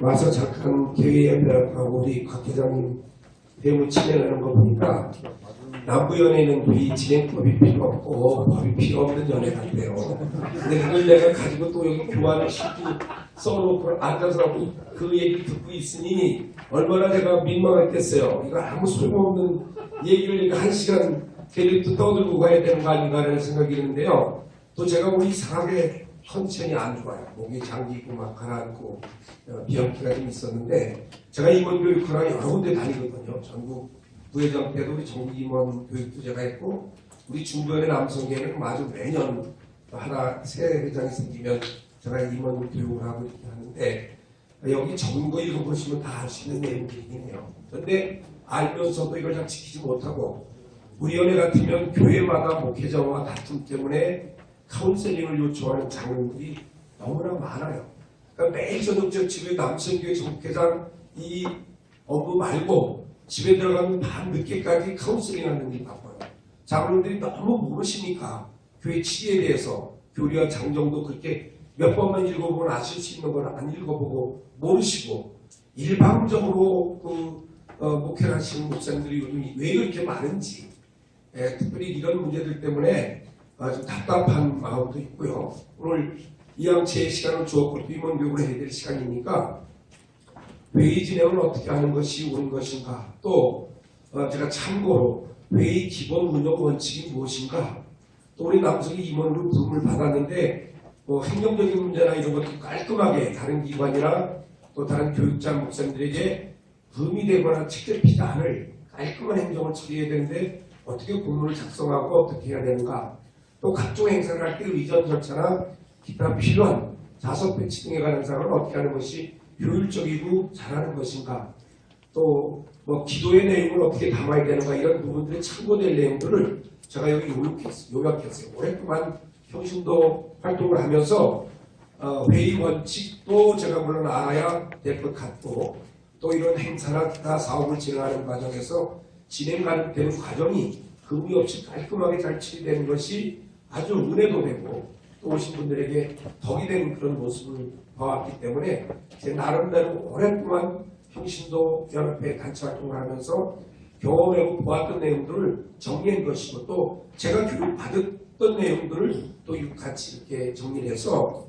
와서 잠깐 개회협회하고 우리 곽 회장님 회무 진행하는 거 보니까 남부연회는 우리 진행법이 필요 없고 법이 필요 없는 연회 같대요. 근데 그걸 내가 가지고 또 여기 교환을 시키고 써놓고 앉아서 그 얘기 듣고 있으니 얼마나 제가 민망했겠어요. 이거 아무 소용없는 얘기를 1시간 걔를 떠들고 가야 되는 거 아닌가라는 생각이 드는데요. 또 제가 우리 사회 컨디션이 안 좋아요. 목이 잠기고 막 가라앉고 비염기가 좀 있었는데 제가 임원교육하러 여러 군데 다니거든요. 전국 부회장 때도 우리 전국 임원 교육도 제가 했고 우리 중부연의 남성회는 아주 매년 하나 새 회장이 생기면 제가 임원 교육을 하고 이렇게 하는데 여기 적은 거 읽어보시면 다 알 수 있는 내용이긴 해요. 그런데 알면서도 이걸 잘 지키지 못하고 우리 연회 같으면 교회마다 목회자와 다툼 때문에 카운셀링을 요청하는 장로들이 너무나 많아요. 그러니까 매일 저녁 집에 남성교회 전국회장 이 업무 말고 집에 들어가면 밤 늦게까지 카운셀링 하는 일이 바빠요. 장로들이 너무 모르시니까 교회 치리에 대해서 교리와 장정도 그렇게 몇 번만 읽어보면 아실 수 있는 건 안 읽어보고 모르시고 일방적으로 목회를 하시는 목사님들이 요즘 왜 그렇게 많은지 특별히 이런 문제들 때문에 좀 답답한 마음도 있고요. 오늘 이양체의 시간을 주었고 또 임원교육을 해야 될 시간이니까 회의 진행을 어떻게 하는 것이 옳은 것인가, 또 제가 참고로 회의 기본 운영 원칙이 무엇인가, 또 우리 남성이 임원으로 부름을 받았는데 행정적인 문제나 이런 것도 깔끔하게 다른 기관이나 또 다른 교육장 목사님들에게 금이 되거나 책잡히지 않을 깔끔한 행정을 처리해야 되는데 어떻게 공문을 작성하고 어떻게 해야 되는가, 또 각종 행사를 할 때 의전 절차나 기타 필요한 좌석 배치 등에 관한 사항을 어떻게 하는 것이 효율적이고 잘하는 것인가, 또 기도의 내용을 어떻게 담아야 되는가, 이런 부분들이 참고될 내용들을 제가 여기 요약했어요. 오랫동안 평신도 활동을 하면서 회의 원칙도 제가 물론 알아야 될 것 같고, 또 이런 행사나 기타 사업을 진행하는 과정에서 진행되는 과정이 금이 없이 깔끔하게 잘 처리되는 것이 아주 은혜도 되고 또 오신 분들에게 덕이 되는 그런 모습을 봐왔기 때문에 제 나름대로 오랫동안 평신도 연합회 단체 활동을 하면서 경험하고 보았던 내용들을 정리한 것이고, 또 제가 교육받았던 내용들을 또 같이 이렇게 정리를 해서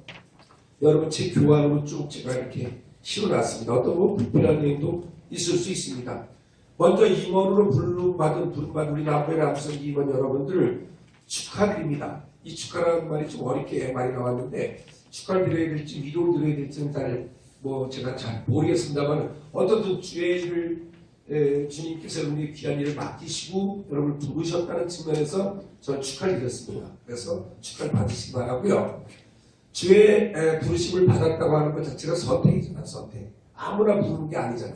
여러분 제 교환으로 쭉 제가 이렇게 실어놨습니다. 어떤 불필요한 내용도 있을 수 있습니다. 먼저 임원으로 부름받은 우리 남부의 남성 임원 여러분들을 축하드립니다. 이 축하라는 말이 좀 어렵게 많이 나왔는데 축하를 드려야 될지 위로를 드려야 될지는 제가 잘 모르겠습니다만 어떤 주의를 주님께서 여러분의 귀한 일을 맡기시고 여러분을 부르셨다는 측면에서 저는 축하를 드렸습니다. 그래서 축하를 받으시기 바라고요. 주의 부르심을 받았다고 하는 것 자체가 선택이잖아. 선택. 아무나 부르는 게 아니잖아.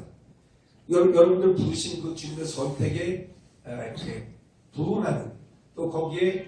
여러분들 부르신 그 주님의 선택에 이렇게 부응하는, 또 거기에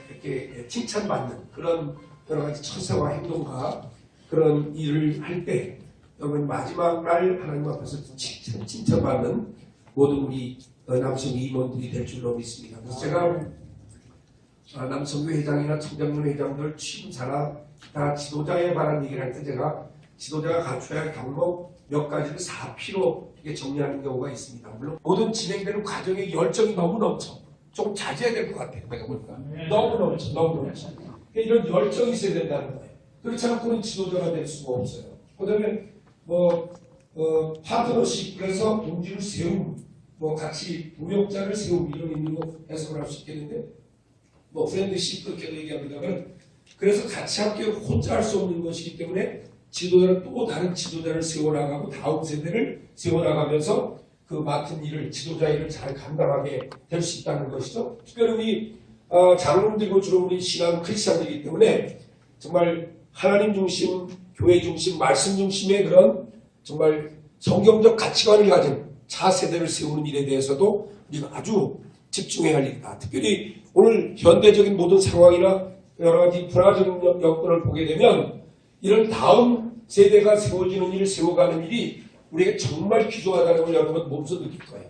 이렇게 칭찬받는 그런 여러 가지 처세와 행동과 그런 일을 할 때 여러분 마지막 날 하나님 앞에서 칭찬받는 모든 우리 남성 임원들이 될 줄로 믿습니다. 그래서 제가 남성교 회장이나 청장년 회장들 취임사나 다 지도자에 관한 얘기를 할 때 제가 지도자가 갖춰야 할 경목 몇 가지를 4P로 이렇게 정리하는 경우가 있습니다. 물론 모든 진행되는 과정에 열정이 너무 넘쳐. 좀 자제해야 될 것 같아요. 내가 보니까 너무 넘쳐. 이런 열정이 있어야 된다는 거예요. 그렇지 않고는 지도자가 될 수가 없어요. 그다음에 파트너십, 그래서 동지를 세우고 같이 동역자를 세우고 이런 의미로 해석을 할 수 있겠는데 프렌드십 그렇게 얘기합니다만, 그래서 같이 함께 혼자 할 수 없는 것이기 때문에 지도자는 또 다른 지도자를 세워나가고 다음 세대를 세워나가면서 그 맡은 일을, 지도자 일을 잘 감당하게 될 수 있다는 것이죠. 특별히 우리 장로님들고 주로 우리 신앙 크리스찬들이기 때문에 정말 하나님 중심, 교회 중심, 말씀 중심의 그런 정말 성경적 가치관을 가진 차세대를 세우는 일에 대해서도 우리가 아주 집중해야 할 일이다. 특별히 오늘 현대적인 모든 상황이나 여러 가지 불화적인 여건을 보게 되면 이런 다음 세대가 세워지는 일을 세워가는 일이 우리에게 정말 귀중하다는 걸 여러분 몸소 느낄 거예요.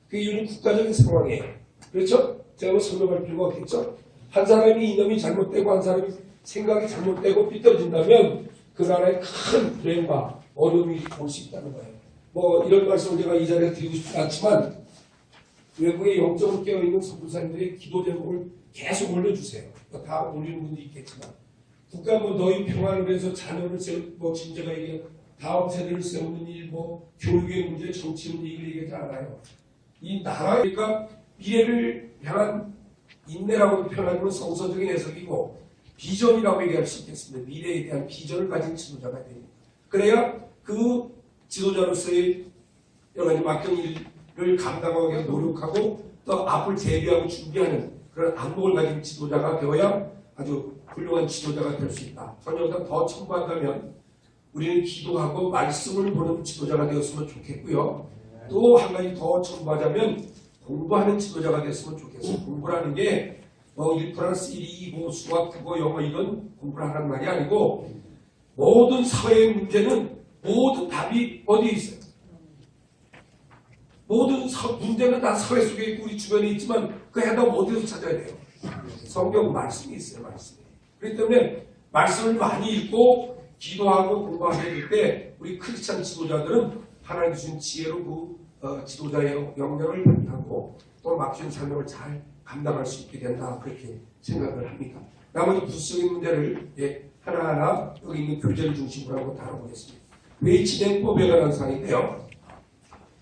그게 이유는 국가적인 상황이에요. 그렇죠? 제가 설명할 필요가 없겠죠? 한 사람이 이념이 잘못되고 한 사람이 생각이 잘못되고 삐뚤어진다면 그 나라의 큰 불행과 어려움이 올 수 있다는 거예요. 뭐 이런 말씀을 제가 이 자리에 드리고 싶지 않지만 외국에 영적으로 깨어있는 선교사님들의 기도 제목을 계속 올려주세요. 다 올리는 분도 있겠지만 국가 뭐 너희 평화를 위해서 자녀를 뭐 진제가 얘기해 다음 세대를 세우는 일, 뭐 교육의 문제, 정치 문제 이걸 얘기하지 않아요. 이 나라니까 미래를 향한 인내라고 표현하는 성서적인 해석이고 비전이라고 얘기할 수 있겠습니다. 미래에 대한 비전을 가진 지도자가 됩니다. 그래야 그 지도자로서의 여러 가지 맡긴 일을 감당하기 위해 노력하고 또 앞을 대비하고 준비하는 그런 안목을 가진 지도자가 되어야 아주 훌륭한 지도자가 될 수 있다. 저녁보다 더 첨부한다면 우리는 기도하고 말씀을 보는 지도자가 되었으면 좋겠고요. 또 한 가지 더 첨부하자면 공부하는 지도자가 됐으면 좋겠어요. 공부라는 게 뭐 1+1이 뭐 수학, 국어, 영어 이런 공부를 하는 말이 아니고 모든 사회의 문제는 모든 답이 어디에 있어요? 모든 문제는 다 사회 속에 있고 우리 주변에 있지만 그 해답 어디서 찾아야 돼요? 성경 말씀이 있어요. 말씀이. 그렇기 때문에 말씀을 많이 읽고 기도하고 공부하게 될 때 우리 크리스찬 지도자들은 하나님 주신 지혜로 그 지도자의 역량을 발휘하고 또 맡긴 사명을 잘 감당할 수 있게 된다. 그렇게 생각을 합니다. 나머지 부수적인 문제를 하나하나 여기 있는 교재를 중심으로 하고 다뤄보겠습니다. 회의 진행법에 관한 사항인데요.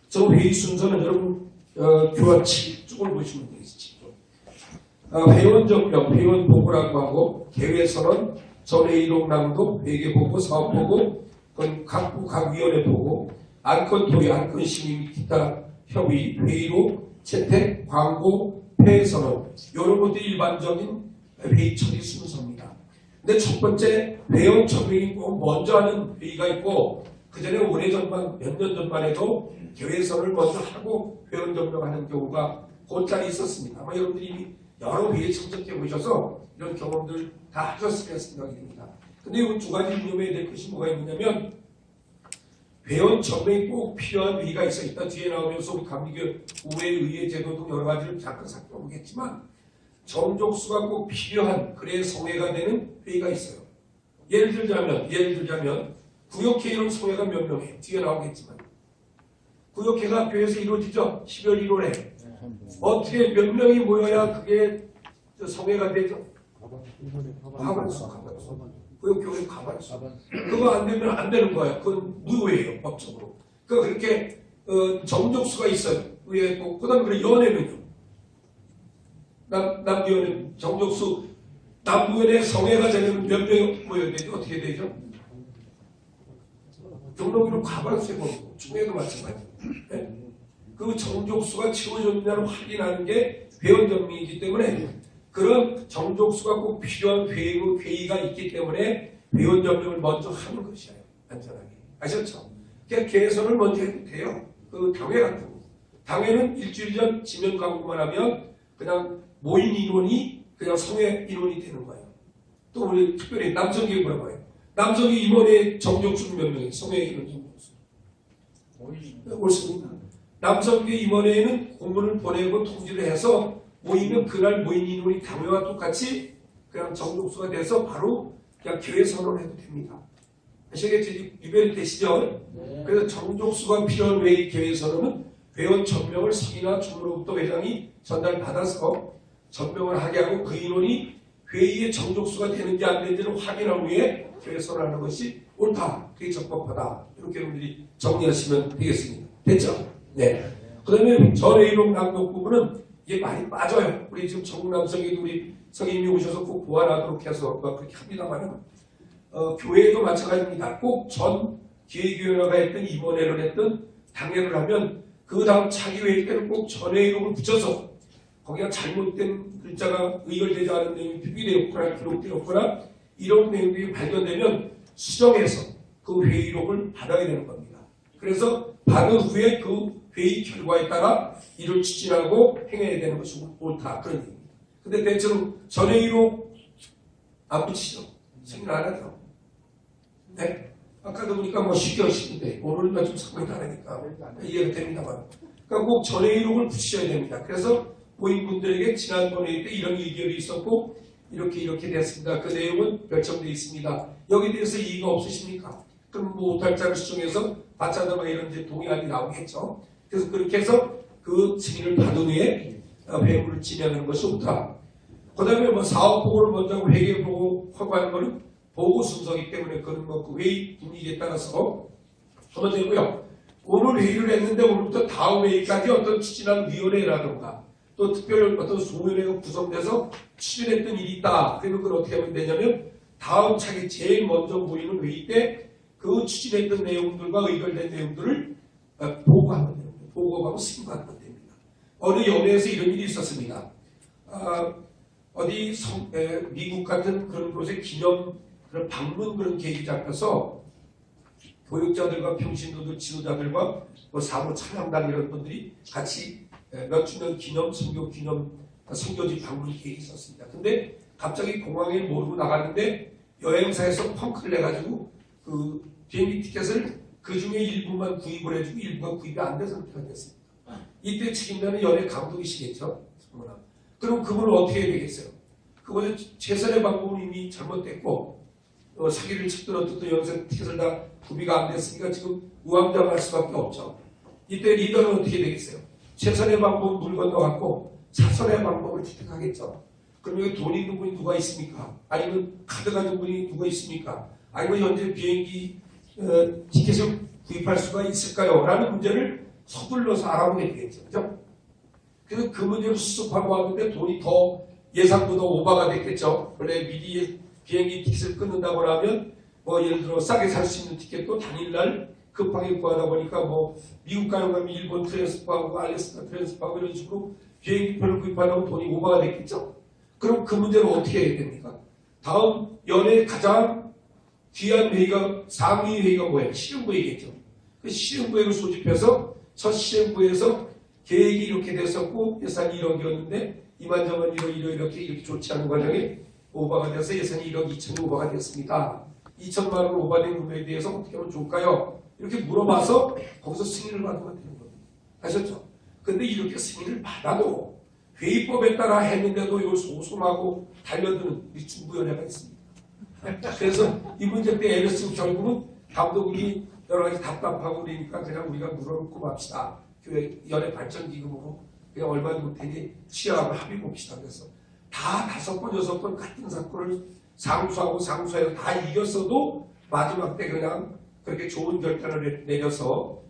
저 회의 순서는 여러분 교화 7쪽을 보시면 되겠습니다. 회원정령, 회원보고라고 하고 개회선언, 전회의록 낭독, 회계보고, 사업보고, 각부 각위원회 보고, 안건토의 안건심의 기타 협의, 회의록, 채택, 광고, 회의선언 이런 것들이 일반적인 회의 처리 순서입니다. 근데 첫 번째 회원 처리를 먼저 하는 회의가 있고 그 전에 오래전만 몇 년 전만 해도 개회선을 먼저 하고 회원 점령하는 경우가 곧잘 있었습니다. 아마 여러분들이 이미 여러 회의에 참석해 보셔서 이런 경험들 다 하셨으면 생각이 듭니다. 근데 이 두 가지 유념해야 될 것이 뭐가 있느냐면 회원 점령이 꼭 필요한 회의가 있어. 이따 뒤에 나오면서 우리 감리교 우회 의회 제도 등 여러 가지를 잠깐 살펴보겠지만 정족수가 꼭 필요한 그래야 성회가 되는 회의가 있어요. 예를 들자면 구역회의는 성회가 몇 명이에요? 뒤에 나오겠지만 구역회가 교회에서 이루어지죠. 12월 1월에 어떻게 몇 명이 모여야 그게 성회가 되죠? 과반수. 구역교회 과반수. 그거 안 되면 안 되는 거예요. 그건 무효예요, 법적으로. 그러니까 그렇게 정족수가 있어요. 왜? 그다음 그래 연회는요. 남부연회 정족수 남부연회 성회가 되면 몇 명이 모여야 되죠? 어떻게 되죠? 등록일은 과반수의 거고 중에도 마찬가지. 네? 그 정족수가 채워졌느냐를 확인하는 게 회원정리이기 때문에 그런 정족수가 꼭 필요한 회의가 있기 때문에 회원정리를 먼저 하는 것이에요. 안전하게. 아셨죠? 그러니까 개선을 먼저 해도 돼요. 그 당회 같은 거. 당회는 일주일 전 지면 광고만 하면 그냥 모인 인원이 그냥 성회 인원이 되는 거예요. 또 우리 특별히 남성계 뭐라고 해요? 남성계 임원의 정족수는 몇 명이에요? 성회 인원 정족수. 옳습니다. 남성계 임원회에는 공문을 보내고 통지를 해서 모이면 그날 모인 인원이 당회와 똑같이 그냥 정족수가 돼서 바로 그냥 교회 선언을 해도 됩니다. 아시겠죠? 유별이 되시죠? 네. 그래서 정족수가 필요한 회의 교회 선언은 회원 전명을 성이나 주무로부터 회장이 전달받아서 전명을 하게 하고 그 인원이 회의의 정족수가 되는지 안 되는지를 확인한 후에 교회 선언하는 것이 옳다. 그게 적법하다. 이렇게 여러분들이 정리하시면 되겠습니다. 됐죠? 네. 그 다음에 전회의록 낭독 부분은 이게 많이 빠져요. 우리 지금 정남성에도 우리 성인이 오셔서 꼭 보완하도록 해서 그렇게 합니다만은 교회도 마찬가지입니다. 꼭 전 기획위원회가 했던 임원회를 했던 당회를 하면 그 다음 차기 회의 때는 꼭 전회의록을 붙여서 거기가 잘못된 글자가 의결되지 않은 내용이 표기되었거나 기록되었거나 이런 내용이 발견되면 수정해서 그 회의록을 받아야 되는 겁니다. 그래서 받은 후에 그 회의 결과에 따라 이를 추진하고 행해야 되는 것이 옳다. 그런 얘기입니다. 근데 대체로 전회의록 안 붙이죠. 승인 안 하죠. 네? 아까도 보니까 뭐 쉽게 하시는데 오늘은 좀 상관이 다르니까 이해가 됩니다만. 그러니까 꼭 전회의록을 붙이셔야 됩니다. 그래서 모인 분들에게 지난번 회의 때 이런 의견이 있었고 이렇게 됐습니다. 그 내용은 결정되어 있습니다. 여기에 대해서 이의가 없으십니까? 그럼 뭐 오탈자를 수정해서 받자다 이런 이제 동의안이 나오겠죠. 그래서 그렇게 해서 그 승인을 받은 후에 회무를 진행하는 것이 옳다. 그 다음에 뭐 사업보고를 먼저 하고 회계보고 허가하는 것은 보고 순서이기 때문에 그런 뭐 그 회의 분위기에 따라서 하면 되고요. 오늘 회의를 했는데 오늘부터 다음 회의까지 어떤 추진한 위원회라든가 또 특별 어떤 소위원회가 구성돼서 추진했던 일이 있다. 그러면 그걸 어떻게 하면 되냐면 다음 차기 제일 먼저 모이는 회의 때 그 추진했던 내용들과 의결된 내용들을 보고하면 됩니다. 보고하고 승인하면 됩니다. 어느 연회에서 이런 일이 있었습니다. 어디 미국 같은 그런 곳에 기념 그런 방문 그런 계획이 잡혀서 교육자들과 평신도들 지도자들과 뭐 사무 찬양단 이런 분들이 같이 몇 주년 기념 선교 기념 선교지 방문 계획이 있었습니다. 근데 갑자기 공항에 모르고 나갔는데 여행사에서 펑크를 내가지고 그 비행기 티켓을 그 중에 일부만 구입을 해주고 일부가 구입이 안 된 상태가 됐습니다. 이때 책임자는 연예 감독이시겠죠. 그럼 그분은 어떻게 해야 되겠어요? 그분은 최선의 방법은 이미 잘못됐고 사기를 쳤든 어쨌든 여기서 티켓을 다 구비가 안 됐으니까 지금 우왕좌왕할 수밖에 없죠. 이때 리더는 어떻게 되겠어요? 최선의 방법은 물 건너갔고 차선의 방법을 채택하겠죠. 그럼 여기 돈 있는 분이 누가 있습니까? 아니면 카드 가진 분이 누가 있습니까? 아니면 현재 비행기 티켓을 구입할 수가 있을까요? 라는 문제를 서둘러서 알아보게 되겠죠. 그죠? 그래서 그 문제를 수습하고 왔는데 돈이 더 예상보다 오버가 됐겠죠. 원래 미리 비행기 티켓을 끊는다고 하면 뭐 예를 들어 싸게 살 수 있는 티켓도 당일날 급하게 구하다 보니까 뭐 미국 가는 가면 일본 트랜스파하고 알래스카 트랜스파하고 이런 식으로 비행기표를 구입하려면 돈이 오버가 됐겠죠. 그럼 그 문제를 어떻게 해야 됩니까? 다음 연에 가장 귀한 회의가 상위 회의가 뭐예요? 실행부회의겠죠. 그 실행부회를 소집해서 첫 실행부회에서 계획이 이렇게 됐었고 예산이 1억이었는데 이만저만 1억 이렇게 좋지 않은 과정에 오버가 돼서 예산이 1억 2천이 오버가 됐습니다. 2천만 원 오버된 금액에 대해서 어떻게 하면 좋을까요? 이렇게 물어봐서 거기서 승인을 받으면 되는 겁니다. 아셨죠? 근데 이렇게 승인을 받아도 회의법에 따라 했는데도 이걸 소송하고 달려드는 중부위원회가 있습니다. 그래서 이 문제 때 LS 결국은 감독이 여러 가지 답답하고 그러니까 그냥 우리가 물어놓고 맙시다. 교회 연예 발전 기금으로 그냥 얼마 정도 되니 취하하고 합의 봅시다. 그래서 다 5번, 6번 같은 사건을 상수하고 상수해서 다 이겼어도 마지막 때 그냥 그렇게 좋은 결단을 내려서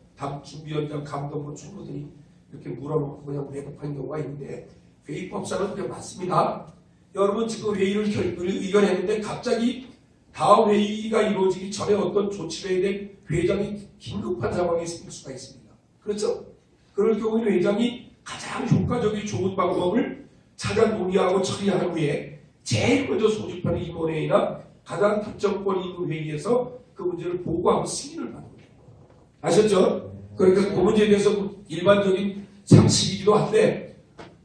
준비위원장 감독부 총무들이 이렇게 물어놓고 그냥 매듭한 경우가 있는데 회의법상은 그게 맞습니다. 여러분 지금 회의를 의견했는데 갑자기 다음 회의가 이루어지기 전에 어떤 조치를 해야 될 회장이 긴급한 상황이 생길 수가 있습니다. 그렇죠? 그럴 경우에는 회장이 가장 효과적이 좋은 방법을 찾아 논의하고 처리한 후에 제일 먼저 소집하는 임원회의나 가장 특정권이 있는 회의에서 그 문제를 보고하고 승인을 받는 거예요. 아셨죠? 그러니까 그 문제에 대해서 일반적인 상식이기도 한데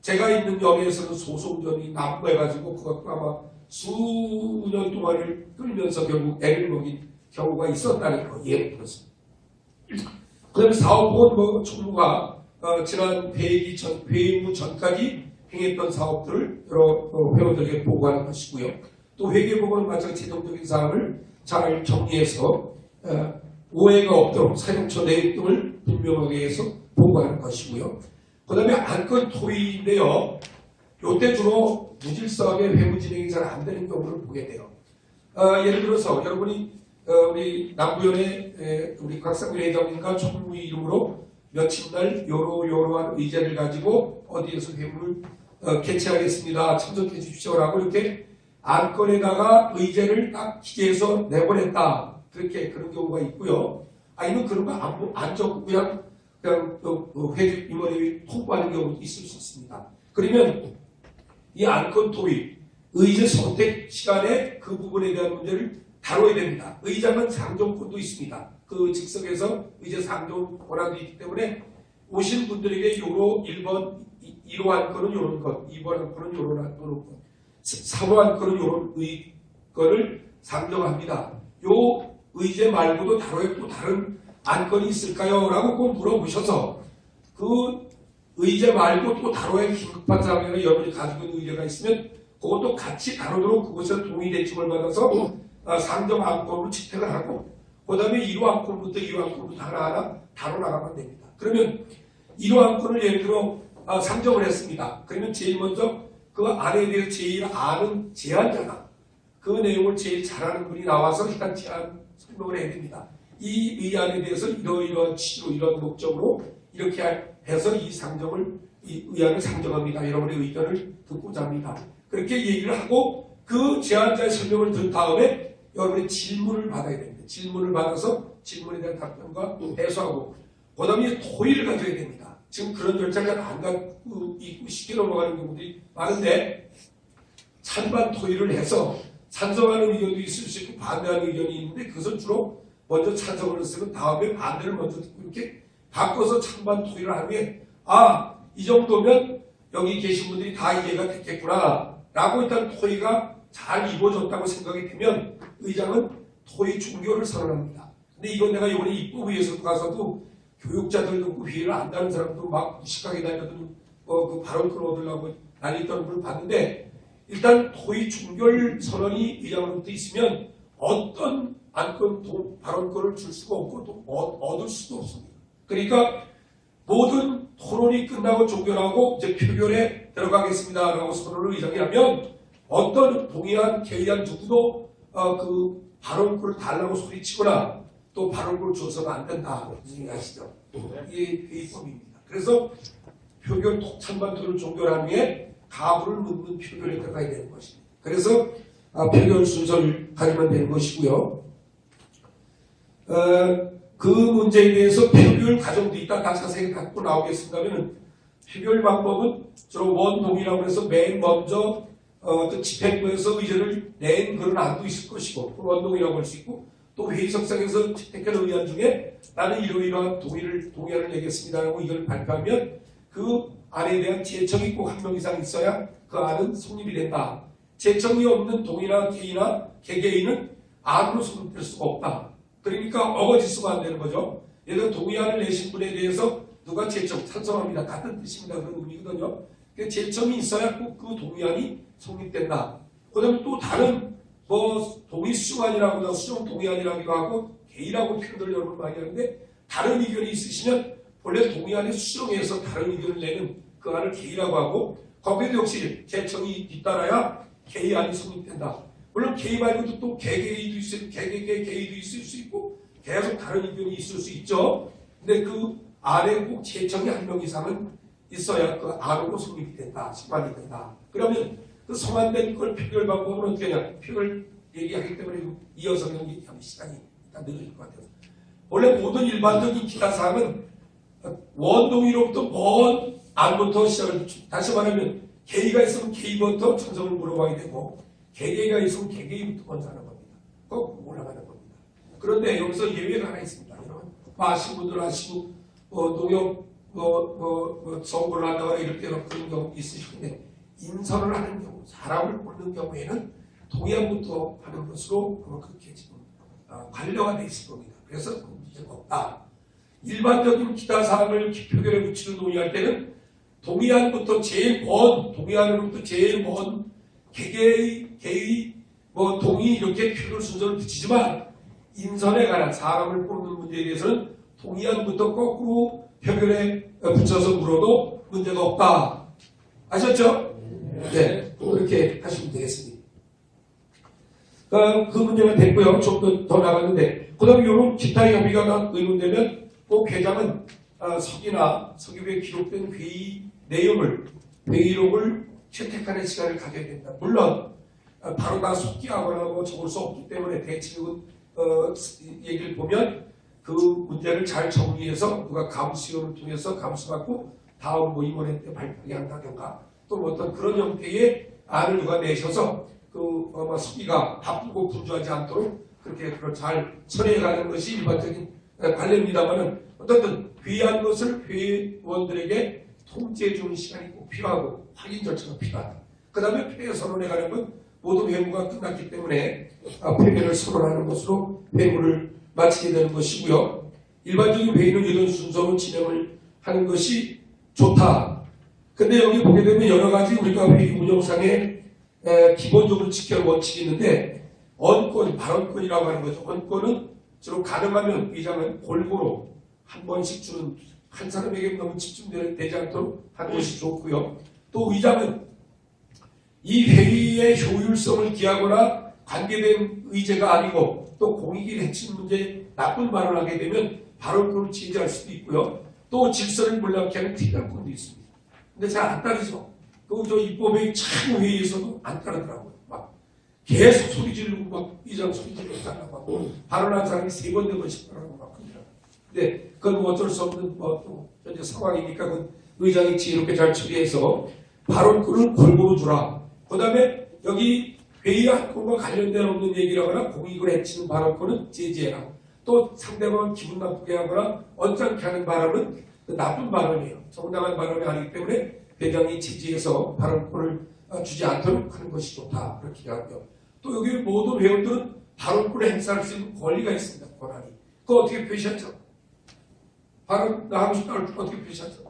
제가 있는 연회에서는 소송전이 난무해가지고 그거 아마 수년 동안을 끌면서 결국 애를 먹인 경우가 있었다는 거 예를 들어서. 그 다음에 사업보건 뭐 총무가 지난 회의무 전까지 행했던 사업들을 여러 회원들에게 보고하는 것이고요. 또 회계보고는 마찬가지 재정적인 사항을 잘 정리해서 오해가 없도록 사용처 내용 등을 분명하게 해서 보고하는 것이고요. 그 다음에 안건 토의인데요. 이때 주로 무질서하게 회무 진행이 잘 안 되는 경우를 보게 돼요. 예를 들어서 여러분이 우리 남부연의 우리 곽상민 회장님과 총무위 이름으로 며칠 날 요러한 의제를 가지고 어디에서 회무를 개최하겠습니다. 참석해 주십시오라고 이렇게 안건에다가 의제를 딱 기재해서 내보냈다. 그런 경우가 있고요. 아니면 그런 거 안 적고 그냥 회계 임원회의 통보하는 경우도 있을 수 있습니다. 그러면 이 안건 토의, 의제 선택 시간에 그 부분에 대한 문제를 다뤄야 됩니다. 의장은 상정권도 있습니다. 그 즉석에서 의제 상정 권한도 있기 때문에 오신 분들에게 요로 1번 1호 안건은 요런 것, 2번 안건은 요런 것, 3호 안건은 요런 거를 상정합니다. 요 의제 말고도 다뤄야 또 다른 안건이 있을까요? 라고 꼭 물어보셔서 그 의제 말고 또 다뤄야 긴급한 상황에 여러분이 가지고 있는 의제가 있으면 그것도 같이 다루도록 그것에서 동의 대칭을 받아서 상정 안건으로 채택을 하고 그 다음에 이러한 건부터 이러한 건부터 하나하나 다뤄나가면 됩니다. 그러면 이러한 건을 예를 들어 상정을 했습니다. 그러면 제일 먼저 그 안에 대해서 제일 아는 제안자가 그 내용을 제일 잘하는 분이 나와서 일단 제안 설명을 해야 됩니다. 이 의안에 대해서 이러이러한 취지로 이런 목적으로 이렇게 해서 이 의안을 상정합니다. 여러분의 의견을 듣고자 합니다. 그렇게 얘기를 하고 그 제안자의 설명을 들은 다음에 여러분의 질문을 받아야 됩니다. 질문을 받아서 질문에 대한 답변과 해소하고 그 다음에 토의를 가져야 됩니다. 지금 그런 절차가 안 갖고 있고 쉽게 넘어가는 경우들이 많은데 찬반 토의를 해서 찬성하는 의견도 있을 수 있고 반대하는 의견이 있는데 그것은 주로 먼저 찬성을 쓰고 다음에 반대를 먼저 듣고 이렇게 바꿔서 찬반 토의를 하는 게 이 정도면 여기 계신 분들이 다 이해가 됐겠구나 라고 일단 토의가 잘 이루어졌다고 생각이 되면 의장은 토의 종결을 선언합니다. 근데 이건 내가 이번에 입법위에서 가서도 교육자들도 회의를 안다는 사람도 막 무식하게 다니더니 그 발언권 얻으려고 난리 떠는 걸 봤는데 일단 토의 종결 선언이 의장으로부터 있으면 어떤 안건 발언권을 줄 수가 없고 또 얻을 수도 없습니다. 그러니까 모든 토론이 끝나고 종결하고 이제 표결에 들어가겠습니다라고 선언을 의장이 하면 어떤 동의한 개의한 누구도 그 발언권을 달라고 소리치거나 또 발언권을 줘서는 안 된다. 무슨 얘기 아시죠? 이게 회의법입니다. 그래서 표결 찬반 토론을 종결한 후에 가부를 묻는 표결에 들어가야 되는 것입니다. 그래서 표결 순서를 가지면 되는 것이고요. 그 문제에 대해서 표결 과정도 이따 다 자세히 갖고 나오겠습니다면 표결 방법은 주로 원동이라고 해서 맨 먼저 그 집행부에서 의견을 낸 그런 안도 있을 것이고 원동이라고 할 수 있고 또 회의석상에서 채택한 의안 중에 나는 이러이러한 동의안을 내겠습니다라고 이걸 발표하면 그 안에 대한 제청이 꼭 한 명 이상 있어야 그 안은 성립이 된다. 제청이 없는 동의나 개의나 개개인은 안으로 성립될 수가 없다. 그러니까 어거지수가 안 되는 거죠. 예를 들어 동의안을 내신 분에 대해서 누가 제청 찬성합니다. 같은 뜻입니다. 그런 의미거든요. 제청이 있어야 꼭 그 동의안이 성립된다. 그 다음에 또 다른 동의 수정안이라고 수정 동의안이라기도 하고 개의라고 표현을 여러분 많이 하는데 다른 의견이 있으시면 원래 동의안에 수정해서 다른 의견을 내는 그 안을 개의라고 하고 거기에도 역시 제청이 뒤따라야 개의안이 성립된다. 물론 개의 말고도 또 개개의도 있을 개개의도 있을 수 있고 계속 다른 의견이 있을 수 있죠. 근데 그 안에 꼭 제청이 한 명 이상은 있어야 그 안으로 성립이 된다. 심판이 된다. 그러면 그 성안된 걸 표결 방법은 어떻게 하냐. 표결 얘기하기 때문에 이어서 얘기하면 시간이 일단 늦어질 것 같아요. 원래 모든 일반적인 기타 사항은 원동의로부터 먼 안부터 시작을 다시 말하면 개의가 있으면 개의부터 찬성을 물어봐야 되고 개개의가 있으면 개개의부터 먼저 하는 겁니다. 꼭 올라가는 겁니다. 그런데 여기서 예외가 하나 있습니다. 여러분 아시는 분들 아시고 농협 선거를 하다가 이럴 때는 그런 경우 있으시는데 인선을 하는 경우 사람을 뽑는 경우에는 동의안부터 하는 것으로 그렇게 지금 관료가 되어 있을 겁니다. 그래서 문제가 없다. 일반적인 기타 사항을 표결에 붙이는 논의할 때는 동의안부터 제일 먼 동의안으로부터 제일 먼 개개의 동의 이렇게 표결 순서를 붙이지만 인선에 관한 사람을 뽑는 문제에 대해서는 동의안부터 거꾸로 표결에 붙여서 물어도 문제가 없다. 아셨죠? 네, 그렇게 하시면 되겠습니다. 그 문제가 됐고요. 좀 더 나갔는데 그 다음에 이런 기타 협의가 의논되면 꼭 회장은 서기나 서기부에 기록된 회의 내용을 회의록을 채택하는 시간을 가져야 된다. 물론 바로 다 속기하거나 적을 수 없기 때문에 대체적인 얘기를 보면 그 문제를 잘 정리해서 누가 감수위원을 통해서 감수받고 다음 모임원회 때 발표하게 한다든가 또 어떤 그런 형태의 안을 누가 내셔서 서기가 바쁘고 분주하지 않도록 그렇게 그걸 잘 처리해가는 것이 일반적인 관례입니다만은 어쨌든 회의한 것을 회의원들에게 통지해주는 시간이 꼭 필요하고 확인 절차가 필요하다. 그 다음에 폐회 선언에 가는 건 모든 회무가 끝났기 때문에 폐회를 선언하는 것으로 회무를 마치게 되는 것이고요. 일반적인 회의는 이런 순서로 진행을 하는 것이 좋다. 근데 여기 보게 되면 여러 가지 우리가 회의 운영상에 기본적으로 지켜야 할 원칙이 있는데 언권, 발언권이라고 하는 거죠. 언권은 주로 가능하면 의장은 골고루 한 번씩 주는 한 사람에게 너무 집중되지 않도록 하는 것이 좋고요. 또 의장은 이 회의의 효율성을 기하거나 관계된 의제가 아니고 또 공익을 해치는 문제에 나쁜 발언을 하게 되면 발언권을 제지할 수도 있고요. 또 질서를 몰락케 하는 특별권도 있습니다. 근데 잘 안 따르죠. 저 입법회의 참 회의에서도 안 따르더라고요. 막 계속 소리 지르고 막 의장 소리 지르고 달라고 하고 발언한 사람이 3번, 4번씩 따라고 막 그러더라고요. 근데 그건 뭐 어쩔 수 없는 또 현재 상황이니까 그 의장이 지혜롭게 잘 처리해서 발언권을 골고루 주라. 그 다음에 여기 회의와 관련된 없는 얘기를 하거나 공익을 해치는 발언권은 제지해라. 또 상대방을 기분 나쁘게 하거나 언짢게 하는 발언은 나쁜 발언이에요. 정당한 발언이 아니기 때문에 회장이 제지해서 발언권을 주지 않도록 하는 것이 좋다. 그렇게 하고요. 또 여기 모든 회원들은 발언권을 행사할 수 있는 권리가 있습니다. 권한이. 그거 어떻게 표시하죠? 발언 하고 싶다 할 때 어떻게 표시하죠?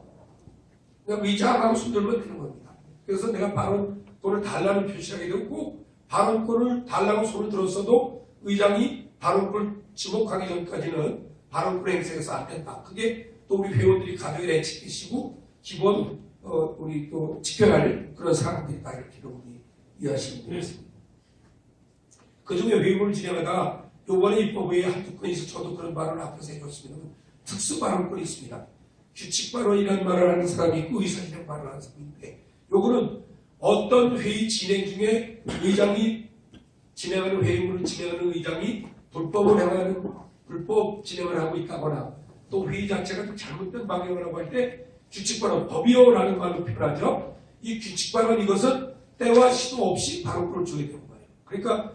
그냥 의장하고 손들면 되는 겁니다. 그래서 내가 발언권을 달라는 표시하게 되고 꼭 발언권을 달라고 손을 들었어도 의장이 발언권을 지목하기 전까지는 발언권 행사해서 안 된다. 그게 또 우리 회원들이 가족의 지키시고 기본 우리 또 지켜야 할 그런 사항들이다. 이렇게 우리 이해하시면 되겠습니다. 그중에 회의를 진행하다가 이번에 입법회의에 한두 건에서 저도 그런 발언을 앞에서 해줬습니다. 특수 발언권이 있습니다. 규칙 발언이라는 말을 하는 사람이 있고 의사진행 발언을 하는 사람이 있는데 요거는 어떤 회의 진행 중에 의장이 진행하는 회의를 진행하는 의장이 불법 진행을 하고 있다거나 또 회의 자체가 좀 잘못된 방향을 하고 할 때 규칙 발언, 법이요라는 말로 표현하죠. 이 규칙 발언 이것은 때와 시도 없이 발언권을 주게 되는 거예요. 그러니까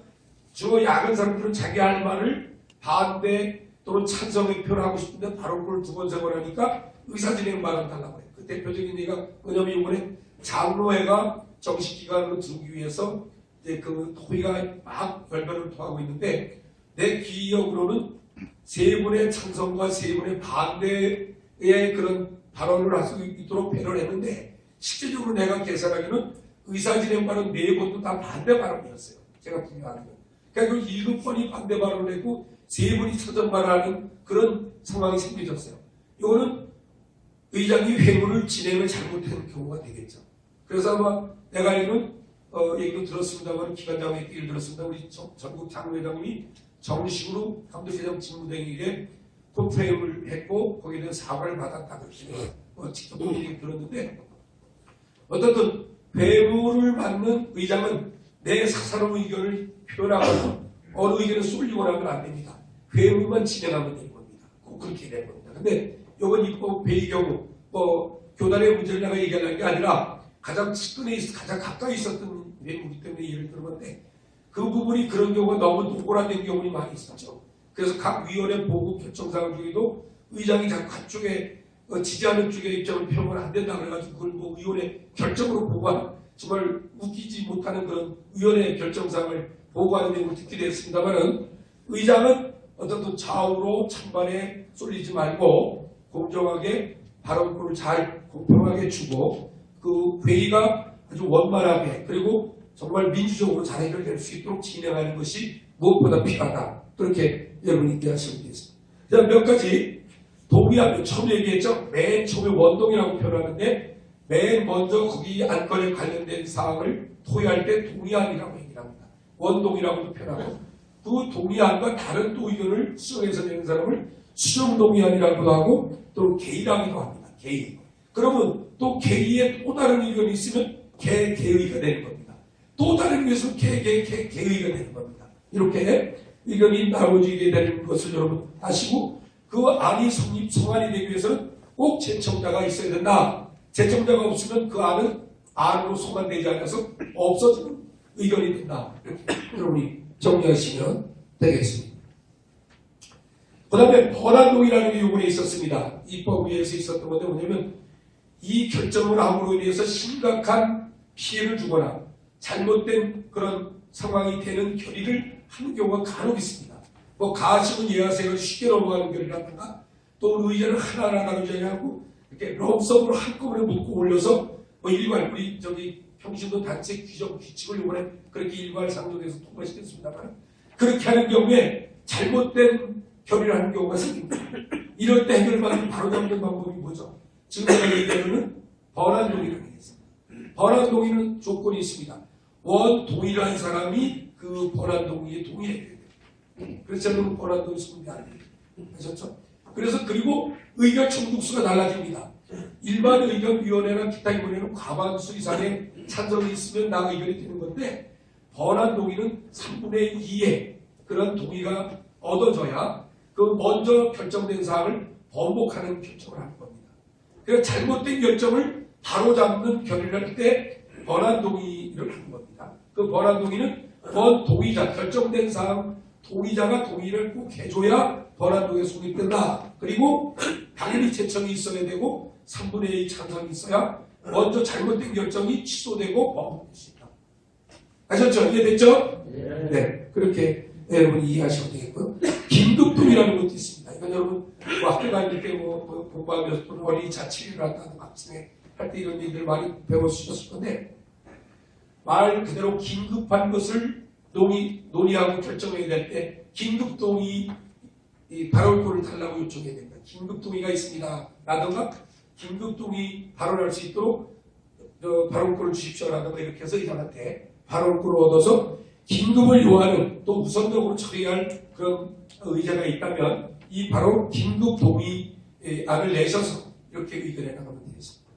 주로 야근 사람들은 자기 할 말을 반대 또는 찬성의 표현하고 싶은데 발언권을 2번, 3번 하니까 의사진행 발언달라고 해요. 그 대표적인 얘기가 뭐냐면 이번에 장로회가 정식 기관으로 들기 위해서 이제 그 토의가 막 열변을 토하고 있는데 내 기억으로는 3분의 찬성과 3분의 반대의 그런 발언을 할 수 있도록 배려를 했는데 실제적으로 내가 계산하기는 의사진행 발언 4번도 다 반대 발언이었어요. 제가 기억하는 건. 그러니까 그 7번이 반대 발언을 했고 3분이 찬성 발언하는 그런 상황이 생겨졌어요. 이거는 의장이 회문을 진행을 잘못한 경우가 되겠죠. 그래서 아마 내가 알기로는 얘기도 들었습니다만 기관장 얘기를 들었습니다. 우리 전국 장로회장님이 정식으로 감독회장 직무대행에게 콘프레임을 했고 거기에 대한 사과를 받았다 그렇게 직접 본 얘기 들었는데 어떻든 회무를 받는 의장은 내 사사로운 의견을 표현하고 어느 의견을 쏠리거나 하면 안 됩니다. 회무만 진행하면 되는 겁니다. 꼭 그렇게 된 겁니다. 근데 이번 입법회의 경우 교단의 문제를 내가 얘기하는 게 아니라 가장 측근에 가장 가까이 있었던 회무이기 때문에 예를 들었는데 그 부분이 그런 경우가 너무 노골화된 경우는 많이 있었죠. 그래서 각 위원회 보고 결정사항 중에도 의장이 자꾸 한쪽에 지지하는 쪽의 입장을 표현을 안 된다 그래가지고 그걸 뭐 위원회 결정으로 보고하는 정말 웃기지 못하는 그런 위원회 결정사항을 보고하는 내용을 듣기도 했습니다만은 의장은 어떤 좌우로 찬반에 쏠리지 말고 공정하게 발언권을 잘 공평하게 주고 그 회의가 아주 원만하게 그리고 정말 민주적으로 잘 해결될 수 있도록 진행하는 것이 무엇보다 필요하다. 그렇게 여러분이 이해하시면 되겠습니다. 자, 몇 가지 동의하면 처음 얘기했죠. 맨 처음에 원동이라고 표현하는데 맨 먼저 거기 안건에 관련된 사항을 토의할 때 동의안이라고 얘기를 합니다. 원동이라고도 표현하고 그 동의안과 다른 또 의견을 수정해서 내는 사람을 수정동의안이라고도 하고 또 개의라고도 합니다. 개의. 그러면 또 개의에 또 다른 의견이 있으면 개의가 되는 겁니다. 또 다른 의견은 개의가 되는 겁니다. 이렇게 의견이 나눠지게 되는 것을 여러분 아시고 그 안이 성안이 되기 위해서는 꼭 제청자가 있어야 된다. 제청자가 없으면 그 안은 안으로 소관되지 않아서 없어지는 의견이 된다. 이렇게 여러분이 정리하시면 되겠습니다. 그 다음에 번안동이라는 게 이번에 있었습니다. 입법위에서 있었던 건데 뭐냐면 이 결정을 함으로 인해서 심각한 피해를 주거나 잘못된 그런 상황이 되는 결의를 하는 경우가 간혹 있습니다. 뭐 가심은 이해하세요. 쉽게 넘어가는 결의라든가 또 의견을 하나하나 나누지 않고 이렇게 럼섬으로 한꺼번에 묶고 올려서 뭐 일괄 우리 평신도 단체 규칙을 이번에 그렇게 일괄 상정해서 통과시켰습니다만 그렇게 하는 경우에 잘못된 결의를 경우가 생깁니다. 이럴 때 해결받는 바로 잡는 방법이 뭐죠? 지금 제가 얘기하는 번안동의라는 게 있습니다. 번안동의는 조건이 있습니다. 원동의라는 사람이 그 번안동의에 동의해야 돼요. 그렇지 않으면 번안동의 성립이 안 돼요. 아셨죠? 그래서 그리고 의견 총득수가 달라집니다. 일반 의견위원회나 기타 위원회는 과반수 이상의 찬성이 있으면 나 의견이 되는 건데 번안동의는 3분의 2의 그런 동의가 얻어져야 그 먼저 결정된 사항을 번복하는 결정을 하는 겁니다. 그래서 잘못된 결정을 바로잡는 결의를 할 때 번안동의를 하는 겁니다. 그 번안동의는 번동의자, 결정된 사항 동의자가 동의를 꼭 해줘야 번안동의가 성립된다. 그리고 당연히 제청이 있어야 되고 3분의 2 찬성이 있어야 먼저 잘못된 결정이 취소되고 번복될 수 있다. 아셨죠? 이해됐죠? 네. 그렇게 여러분 이해하시면 되겠고요. 긴급동의라는 것도 있습니다. 이건 여러분 학교 다닐 때 공부하면서 또는 어린이 자치를 한다는 학생회 할 때 이런 얘기를 많이 배워주셨을 건데 말 그대로 긴급한 것을 논의하고 결정해야 될 때 긴급동의 발언권을 달라고 요청해야 됩니다. 긴급동의가 있습니다. 라든가 긴급동의 발언할 수 있도록 발언권을 주십시오라든가 이렇게 해서 이사한테 발언권을 얻어서 긴급을 요하는 또 우선적으로 처리할 그런 의제가 있다면 이 바로 긴급동의 안을 내셔서 이렇게 의견해 나가면 되겠습니다.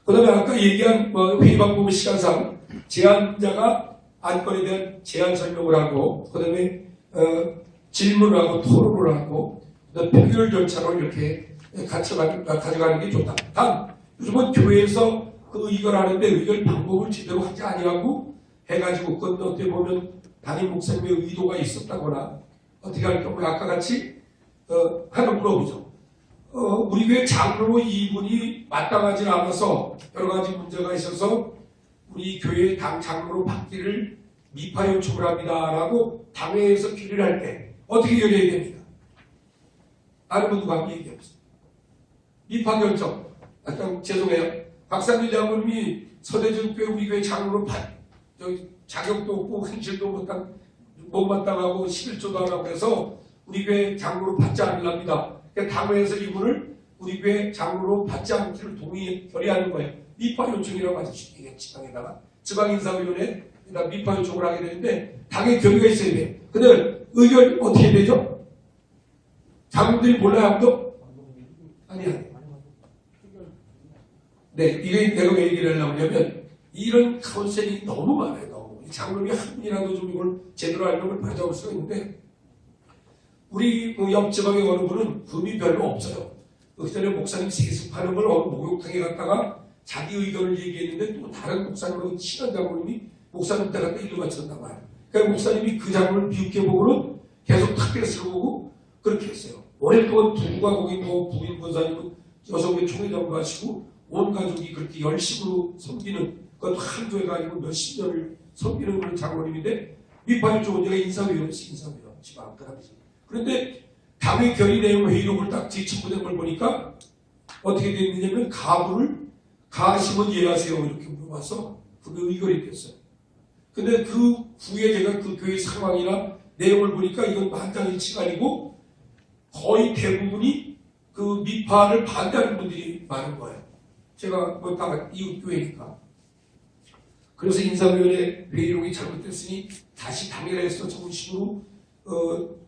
그 다음에 아까 얘기한 회의 방법의 시간상 제안자가 안건에 대한 제안 설명을 하고 그 다음에 질문을 하고 토론을 하고 그다음에 표결 절차로 이렇게 가져가는 게 좋다. 단 요즘은 교회에서 그 의견을 하는데 의견 방법을 제대로 하지 아니하고 해가지고 그건 어떻게 보면 담임 목사님의 의도가 있었다거나 어떻게 할 경우에 아까 같이 하는 물어보죠. 우리 교회 장로로 이분이 마땅하지 않아서 여러 가지 문제가 있어서 우리 교회 당 장로로 받기를 미파 요청을 합니다라고 당회에서 결의를 할 때 어떻게 결의해야 됩니까? 아는 분 누가 한번 얘기해보세요. 미파 결정. 죄송해요. 박상길 장로님이 서대전교회 우리 교회 장로로 자격도 없고 행실도 못 마땅하고 11조도 안 하고 해서 우리 교회 장로로 받지 않으랍니다. 그러니까 당회에서 이분을 우리 교회 장로로 받지 않기를 결의하는 거예요. 미파 요청이라고 하죠. 지방에다가 지방인사위원회에다 미파 요청을 하게 되는데 당의 결의가 있어야 돼요. 근데 의견 어떻게 되죠? 장로들이 몰라요, 아무도? 아니야. 네, 이게 내가 왜 얘기를 하려고 하냐면 이런 카운셀이 너무 많아요. 너무. 장로님이 한 분이라도 좀 이걸 제대로 하려면 받아올 수가 있는데 우리 옆 지방의 어느 분은 금이 별로 없어요. 그 전에 목사님 세습하는 걸 어느 목욕탕에 갔다가 자기 의견을 얘기했는데 또 다른 목사님하고 친한 장로님이 목사님 때 갔다 일로 맞췄나 봐요. 그러니까 목사님이 그 장로를 비웃게 보고는 계속 타겟을 보고 그렇게 했어요. 오랫동안 두부가 거기 부인 권사님은 여성의 총회장도 하시고 온 가족이 그렇게 열심으로 섬기는 그것도 한 교회가 아니고 몇십 년을 섬기는 그런 장로님인데 밑판이 좋은 데가 인사위원 지방 그 당시. 그런데 당의 결의 내용 회의록을 딱 뒤집어낸 걸 보니까 어떻게 됐느냐면 가심은 예하세요 이렇게 물어봐서 그게 의결이 됐어요. 근데 그 후에 제가 그 교회 상황이나 내용을 보니까 이건 만장일치가 아니고 거의 대부분이 그 미파를 반대하는 분들이 많은 거예요. 제가 다 이웃교회니까. 그래서 인사위원회 회의록이 잘못됐으니 다시 당일에서 정식으로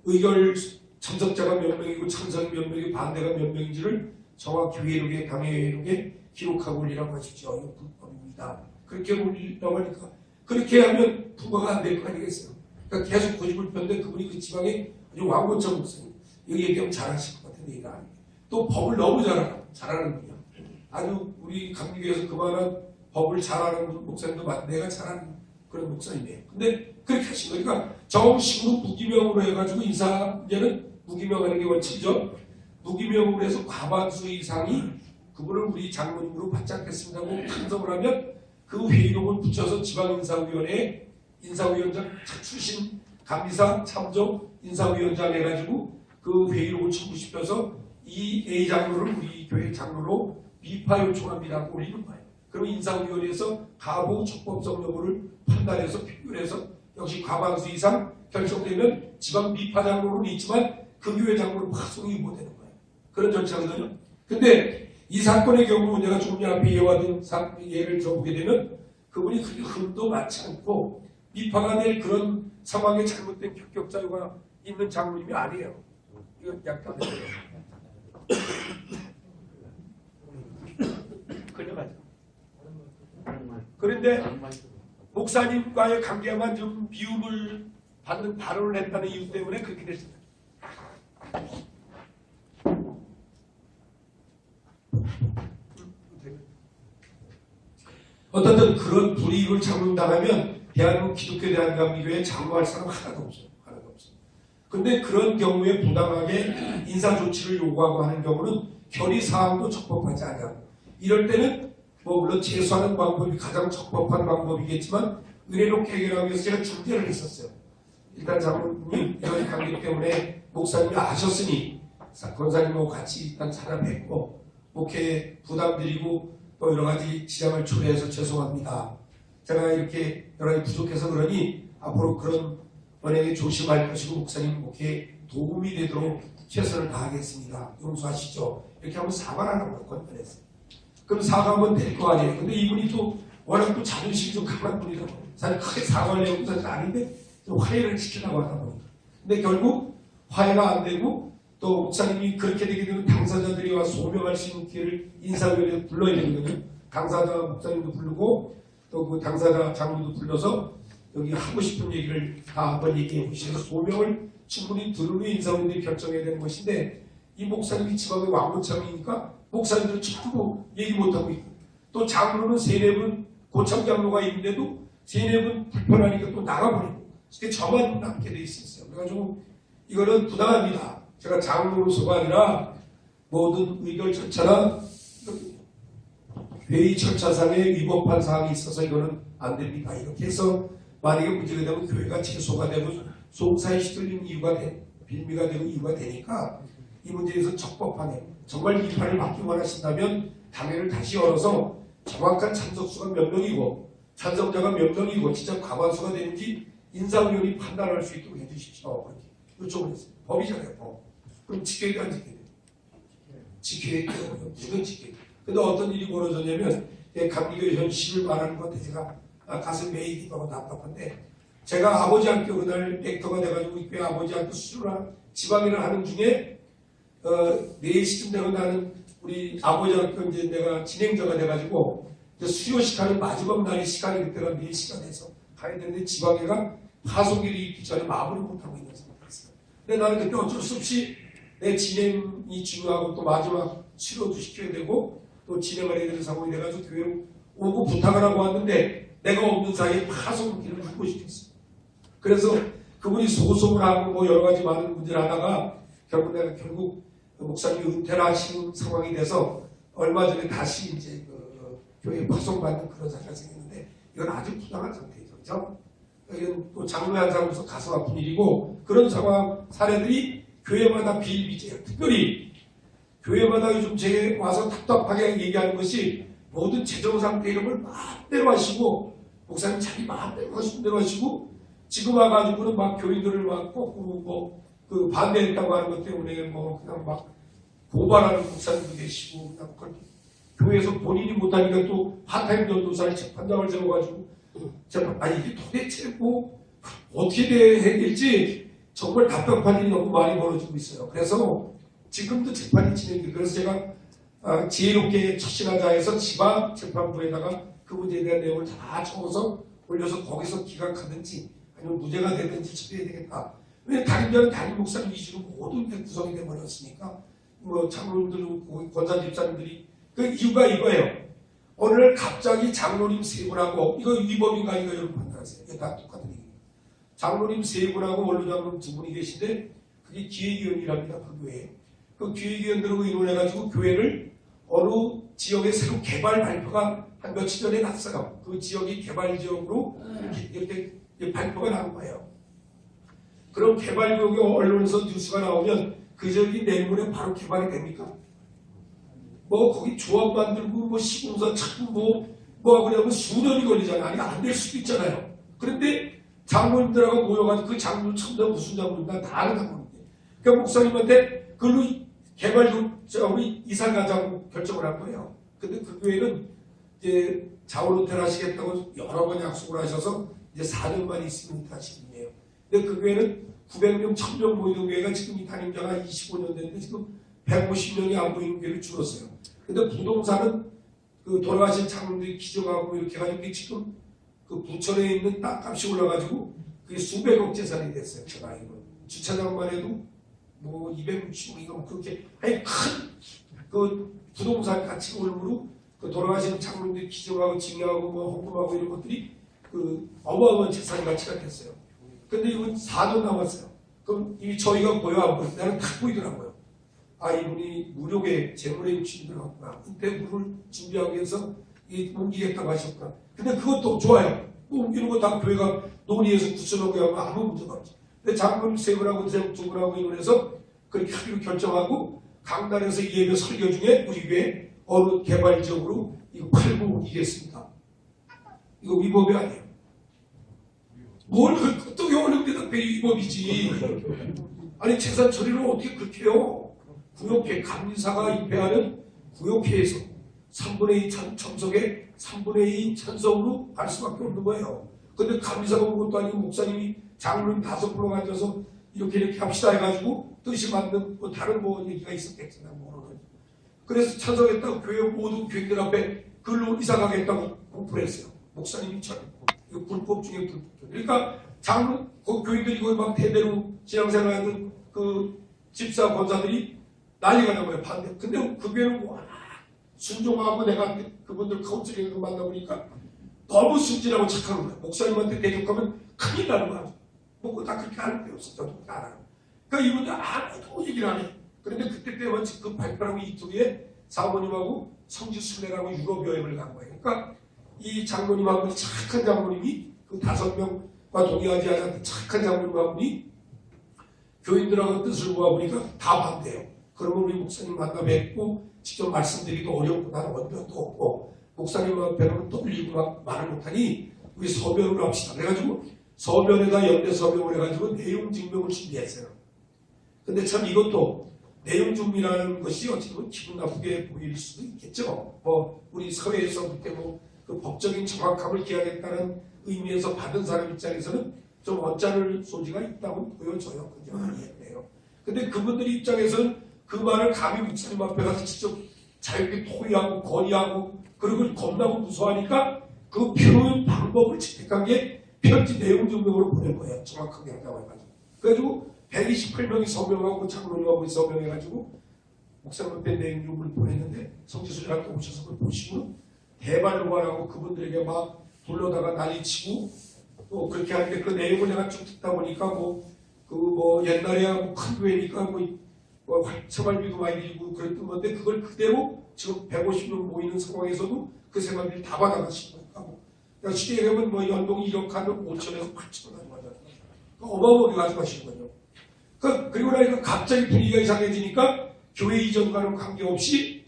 의결 참석자가 몇 명이고 찬성이 몇 명이고 반대가 몇 명인지를 정확히 회의록에 당회회의록에 기록하고 올리라고 하십시오. 이거 불법입니다. 그렇게 올리라고 하니까 그렇게 하면 부과가 안 될 거 아니겠어요. 그러니까 계속 고집을 폈는데 그분이 그 지방에 아주 왕고처럼 목사님 이거 얘기하면 잘하실 것 같은데 얘기가 아니에요. 또 법을 너무 잘하는 분이야. 아주 우리 감리교에서 그만한 법을 잘하는 목사님도 내가 잘하는 그런 목사님이에요. 근데 그렇게 하신 거예요. 그러니까 정식으로 무기명으로 해가지고 인사제는 무기명하는 게 원칙이죠. 무기명으로 해서 과반수 이상이 그분을 우리 장로님으로 받지 않겠습니다 하고 찬성을 하면 그 회의록을 붙여서 지방인사위원회에 인사위원장 출신 감리사 참조 인사위원장 해가지고 그 회의록을 첨부시켜서 이 A 장로를 우리 교회 장로로 미파 요청합니다 하고 올리는 거예요. 그럼 인사위원회에서 가부 적법성 여부를 판단해서 표결해서 역시 과반수 이상 결정되면 지방 미파 장로는 있지만 그 교회 장로는 파송이 못 되는 거예요. 그런 절차거든요. 근데 이 사건의 경우 내가 조금 앞에 이어왔던 예를 들어보게 되면 그분이 그렇게 흠도 많지 않고 비파가 될 그런 상황에 잘못된 결격자가 있는 장로님이 아니에요. 이건 약간 그녀가죠. 그런데 목사님과의 관계만 좀 미움을 받는 발언을 했다는 이유 때문에 그렇게 됐습니다. 어떻든 그런 불이익을 장로당하면 대한민국 기독교 대한감리교회에 장로할 사람 하나도 없어요. 하나도 없어요. 그런데 그런 경우에 부당하게 인사조치를 요구하고 하는 경우는 결의사항도 적법하지 않아요. 이럴 때는 물론 제소하는 방법이 가장 적법한 방법이겠지만 은혜롭게 해결하기 위해서 제가 중재를 했었어요. 일단 장로님 이런 관계 때문에 목사님이 아셨으니 권사님하고 같이 일단 찾아뵙고 목회 부담드리고 또 여러 가지 지장을 초래해서 죄송합니다. 제가 이렇게 여러 가지 부족해서 그러니 앞으로 그런 언행에 조심할 것이고 목사님 목회에 도움이 되도록 최선을 다하겠습니다. 용서하시죠. 이렇게 하면 사과를 하라고 권면했어요. 그럼 사과하면 될 거 아니에요. 근데 이분이 또 워낙 또 자존심이 좀 강한 분이라고. 사실 크게 사과하려고 사실 아닌데 좀 화해를 시키려고 하다 보니까. 근데 결국 화해가 안 되고 또 목사님이 그렇게 되게 되면 당사자들이 와서 소명할 수 있는 기회를 인사위원회에 불러야 되거든요. 당사자 목사님도 부르고 또 그 당사자 장로도 불러서 여기 하고 싶은 얘기를 다 한번 얘기해 보시면서 소명을 충분히 들은 후에 인사위원회에 결정해야 되는 것인데 이 목사님이 지방의 왕고참이니까 목사님들은 전부 얘기 못하고 있고 또 장로는 3-4분 고참 장로가 있는데도 3-4분 불편하니까 또 나가버리고 그게 저만 남게 돼 있었어요. 그래가지고 이거는 부당합니다. 제가 장로로서가 아니라 모든 의결 절차나 회의 절차상에 위법한 사항이 있어서 이거는 안 됩니다. 이렇게 해서 만약에 문제가 되면 교회가 제소가 되고 송사에 시들리는 이유가 빌미가 되고 이유가 되니까 이 문제에서 적법하게 정말 비판을 받기 원하신다면 당회를 다시 열어서 정확한 참석수가 몇 명이고 찬성자가 몇 명이고 진짜 과반수가 되는지 인사위원이 판단할 수 있도록 해주십시오. 그렇게 요청을 했어요. 법이잖아요. 법. 그럼 지켜야 돼, 안 지켜야 돼? 지켜야 돼요. 무조건 지켜야 돼. 근데 어떤 일이 벌어졌냐면 감리교 현실을 말하는 건데 제가 가슴 메이기도 하고 답답한데 제가 아버지 학교 그날 렉터가 돼가지고 이 교회 아버지 학교 수료를 지방일을 하는 중에 4시쯤 되고 나는 우리 아버지 학교 이제 내가 진행자가 돼가지고 수료식 하는 마지막 날의 시간이 그때가 4시가 돼서 가야 되는데 지방회가 파송일이 있기 전에 마무리 못하고 있는 상태였어요. 근데 나는 그때 어쩔 수 없이 내 진행이 중요하고 또 마지막 치료도 시켜야 되고 또 진행을 해야 되는 상황이 돼가지고 교회로 오고 부탁을 하고 왔는데 내가 없는 사이에 파송기를 확보시켰어요. 그래서 그분이 소송을 하고 뭐 여러 가지 많은 문제를 하다가 결국 목사님이 은퇴를 하시는 상황이 돼서 얼마 전에 다시 이제 교회에 파송받는 그런 사례가 생겼는데 이건 아주 부당한 상태죠. 그렇죠? 이건 또 장로의 한 사람으로서 가슴 아픈 일이고 그런 상황 사례들이 교회마다 비일비재해요. 특별히 교회마다 요즘 제게 와서 답답하게 얘기하는 것이 모든 재정 상태 이런 걸 마음대로 하시고 목사님 자기 마음대로 하시는 대로 하시고 지금 와가지고는 막 교인들을 막 거꾸로 그 반대했다고 하는 것 때문에 그냥 막 고발하는 목사님도 계시고 그냥 교회에서 본인이 못하니까 또 파타임 전도사를 재판장을 세워가지고 이게 도대체 어떻게 해야 될지 정말 답답한 일이 너무 많이 벌어지고 있어요. 그래서 지금도 재판이 진행돼요. 그래서 제가 지혜롭게 처신하자 해서 지방 재판부에다가 그 문제에 대한 내용을 다 적어서 올려서 거기서 기각하든지 아니면 무죄가 되든지 처리해야 되겠다. 왜냐하면 다른 담임 목사님 위주로 모든 게 구성이 되어버렸으니까 장로님들, 권사 집사님들이 그 이유가 이거예요. 오늘 갑자기 장로님 3분하고 이거 위법인가 이거 여러분 판단하세요. 이게 다 똑같은 얘기예요. 장로님 3분하고 원로 장로님 2분이 계신데 그게 기획위원이랍니다. 그 교회에. 그 기획위원들하고 의논해가지고 교회를 어느 지역에 새로 개발 발표가 한 며칠 전에 났어요. 그 지역이 개발 지역으로 이렇게 발표가 나온 거예요. 그럼 개발 지역에 언론에서 뉴스가 나오면 그 지역이 내년에 바로 개발이 됩니까? 거기 조합 만들고 시공사 찾고 그러면 수년이 걸리잖아요. 아니 안 될 수도 있잖아요. 그런데 장로님들하고 모여가지고 그 장로 첨단 무슨 장로인가 다 아는 장로인데 그러니까 목사님한테 그걸로 개발 우리 이사 가자고 결정을 한 거예요. 근데 그 교회는 이제 자원 은퇴하시겠다고 여러 번 약속을 하셔서 이제 4년만 있으면 은퇴하시는 거예요. 근데 그 교회는 900명, 1000명 모이는 교회가 지금 이 단임자가 25년 됐는데 지금 150명이 안 모이는 교회를 줄었어요. 근데 부동산은 그 돌아가신 장로들이 기증하고 이렇게 해가지고 지금 그 부천에 있는 땅값이 올라가지고 그게 수백억 재산이 됐어요. 제가 알기로. 주차장만 해도 뭐 260억이가 그렇게 아니 큰 그 부동산 가치 올므로 그 돌아가신 장로들이 기증하고 증여하고 뭐 헌금하고 이런 것들이 그 어마어마한 재산 가치가 됐어요. 근데 이건 4년 남았어요. 그럼 이미 저희가 보여 안 보여? 나는 다 보이더라고요. 아, 이분이 무료계 재물의 육신이 들어갔구나. 은퇴물을 준비하기 위해서 옮기겠다고 하셨구나. 근데 그것도 좋아요. 뭐 옮기는 거 다 교회가 논의해서 구천하고 하면 아무 문제가 없지. 근데 장로님 세 분하고 두 분하고 이혼해서 그렇게 하기로 결정하고 강단에서 예배 설교 중에 우리 교회 어느 개발적으로 이거 팔고 옮기겠습니다. 이거 위법이 아니에요. 뭘 어떻게 오는 데다 위법이지. 아니 재산 처리를 어떻게 그렇게 해요. 구역회 감리사가 입회하는 구역회에서 3분의 2 참석에 3분의 2 찬성으로 할 수밖에 없는 거예요. 근데 감리사가 온 것도 아니고 목사님이 장로님 5분으로 앉아서 이렇게 합시다 해가지고 뜻이 맞는 뭐 다른 뭐 얘기가 있었겠지만 모르는. 그래서 찬성했다고 교회 모든 교인들 앞에 글로 이사 가겠다고 공포를 했어요. 목사님이 참 이거 불법 중에 불법. 그러니까 장로 그 교인들이 이거 막 대대로 신앙생활하는 그 집사 권사들이 난리가 난 거예요. 반대. 근데 그 교회는 뭐 순종하고 내가 그분들 카운슬링을 만나보니까 너무 순진하고 착한 거예요. 목사님한테 대적하면 큰일 나는 거야. 뭐 다 그렇게 하는 데 없어. 저도 알아요. 그러니까 이분들 아무도 얘기를 안 해. 그런데 그때 때만 그 발표하고 이틀에 사모님하고 성지순례라고 유럽 여행을 간 거예요. 그러니까 이 장로님하고 착한 장로님이 그 5명과 동의하지 않았던 착한 장로님하고니 교인들하고 뜻을 모아보니까 다 반대해요. 그러면 우리 목사님 만나 뵙고 직접 말씀드리기도 어렵고 나는 원변도 없고 목사님 앞에는 떨리고 막 말을 못하니 우리 서면으로 합시다. 그래가지고 서면에다 연대 서명을 해가지고 내용 증명을 준비했어요. 근데 참 이것도 내용 증명이라는 것이 어찌보면 기분 나쁘게 보일 수도 있겠죠. 뭐 우리 사회에서 그때 뭐 그 법적인 정확함을 기하겠다는 의미에서 받은 사람 입장에서는 좀 언짢을 소지가 있다고 보여져요. 그죠? 이해돼요. 근데 그분들 입장에서는 그 말을 감히 목사님 앞에 가서 직접 자유롭게 토의하고 건의하고 그리고 겁나고 무서워하니까 그 표현 방법을 채택한 게 편지 내용 증명으로 보낸 거예요. 정확하게 한다고 해가지고. 그래가지고 128명이 서명하고 장로님하고 서명해가지고 목사님 앞에 내용 증명을 보냈는데 성지순례한테 오셔서 그걸 보시고 대발요구하라고 그분들에게 막 불러다가 난리치고 또 그렇게 하는데 그 내용을 내가 쭉 듣다 보니까 뭐 옛날에 큰 교회니까 생활비도 많이 들고 그랬던 건데 그걸 그대로 지금 150명 모이는 상황에서도 그 생활비를 다 받아가신 거니까 그러니까 쉽게 얘기하면 뭐 연봉이 1억 하면 5천에서 8천원 가져가잖아요. 어마어마하게 가져가신 거죠. 그리고 나니까 갑자기 분위기가 이상해지니까 교회 이전과는 관계없이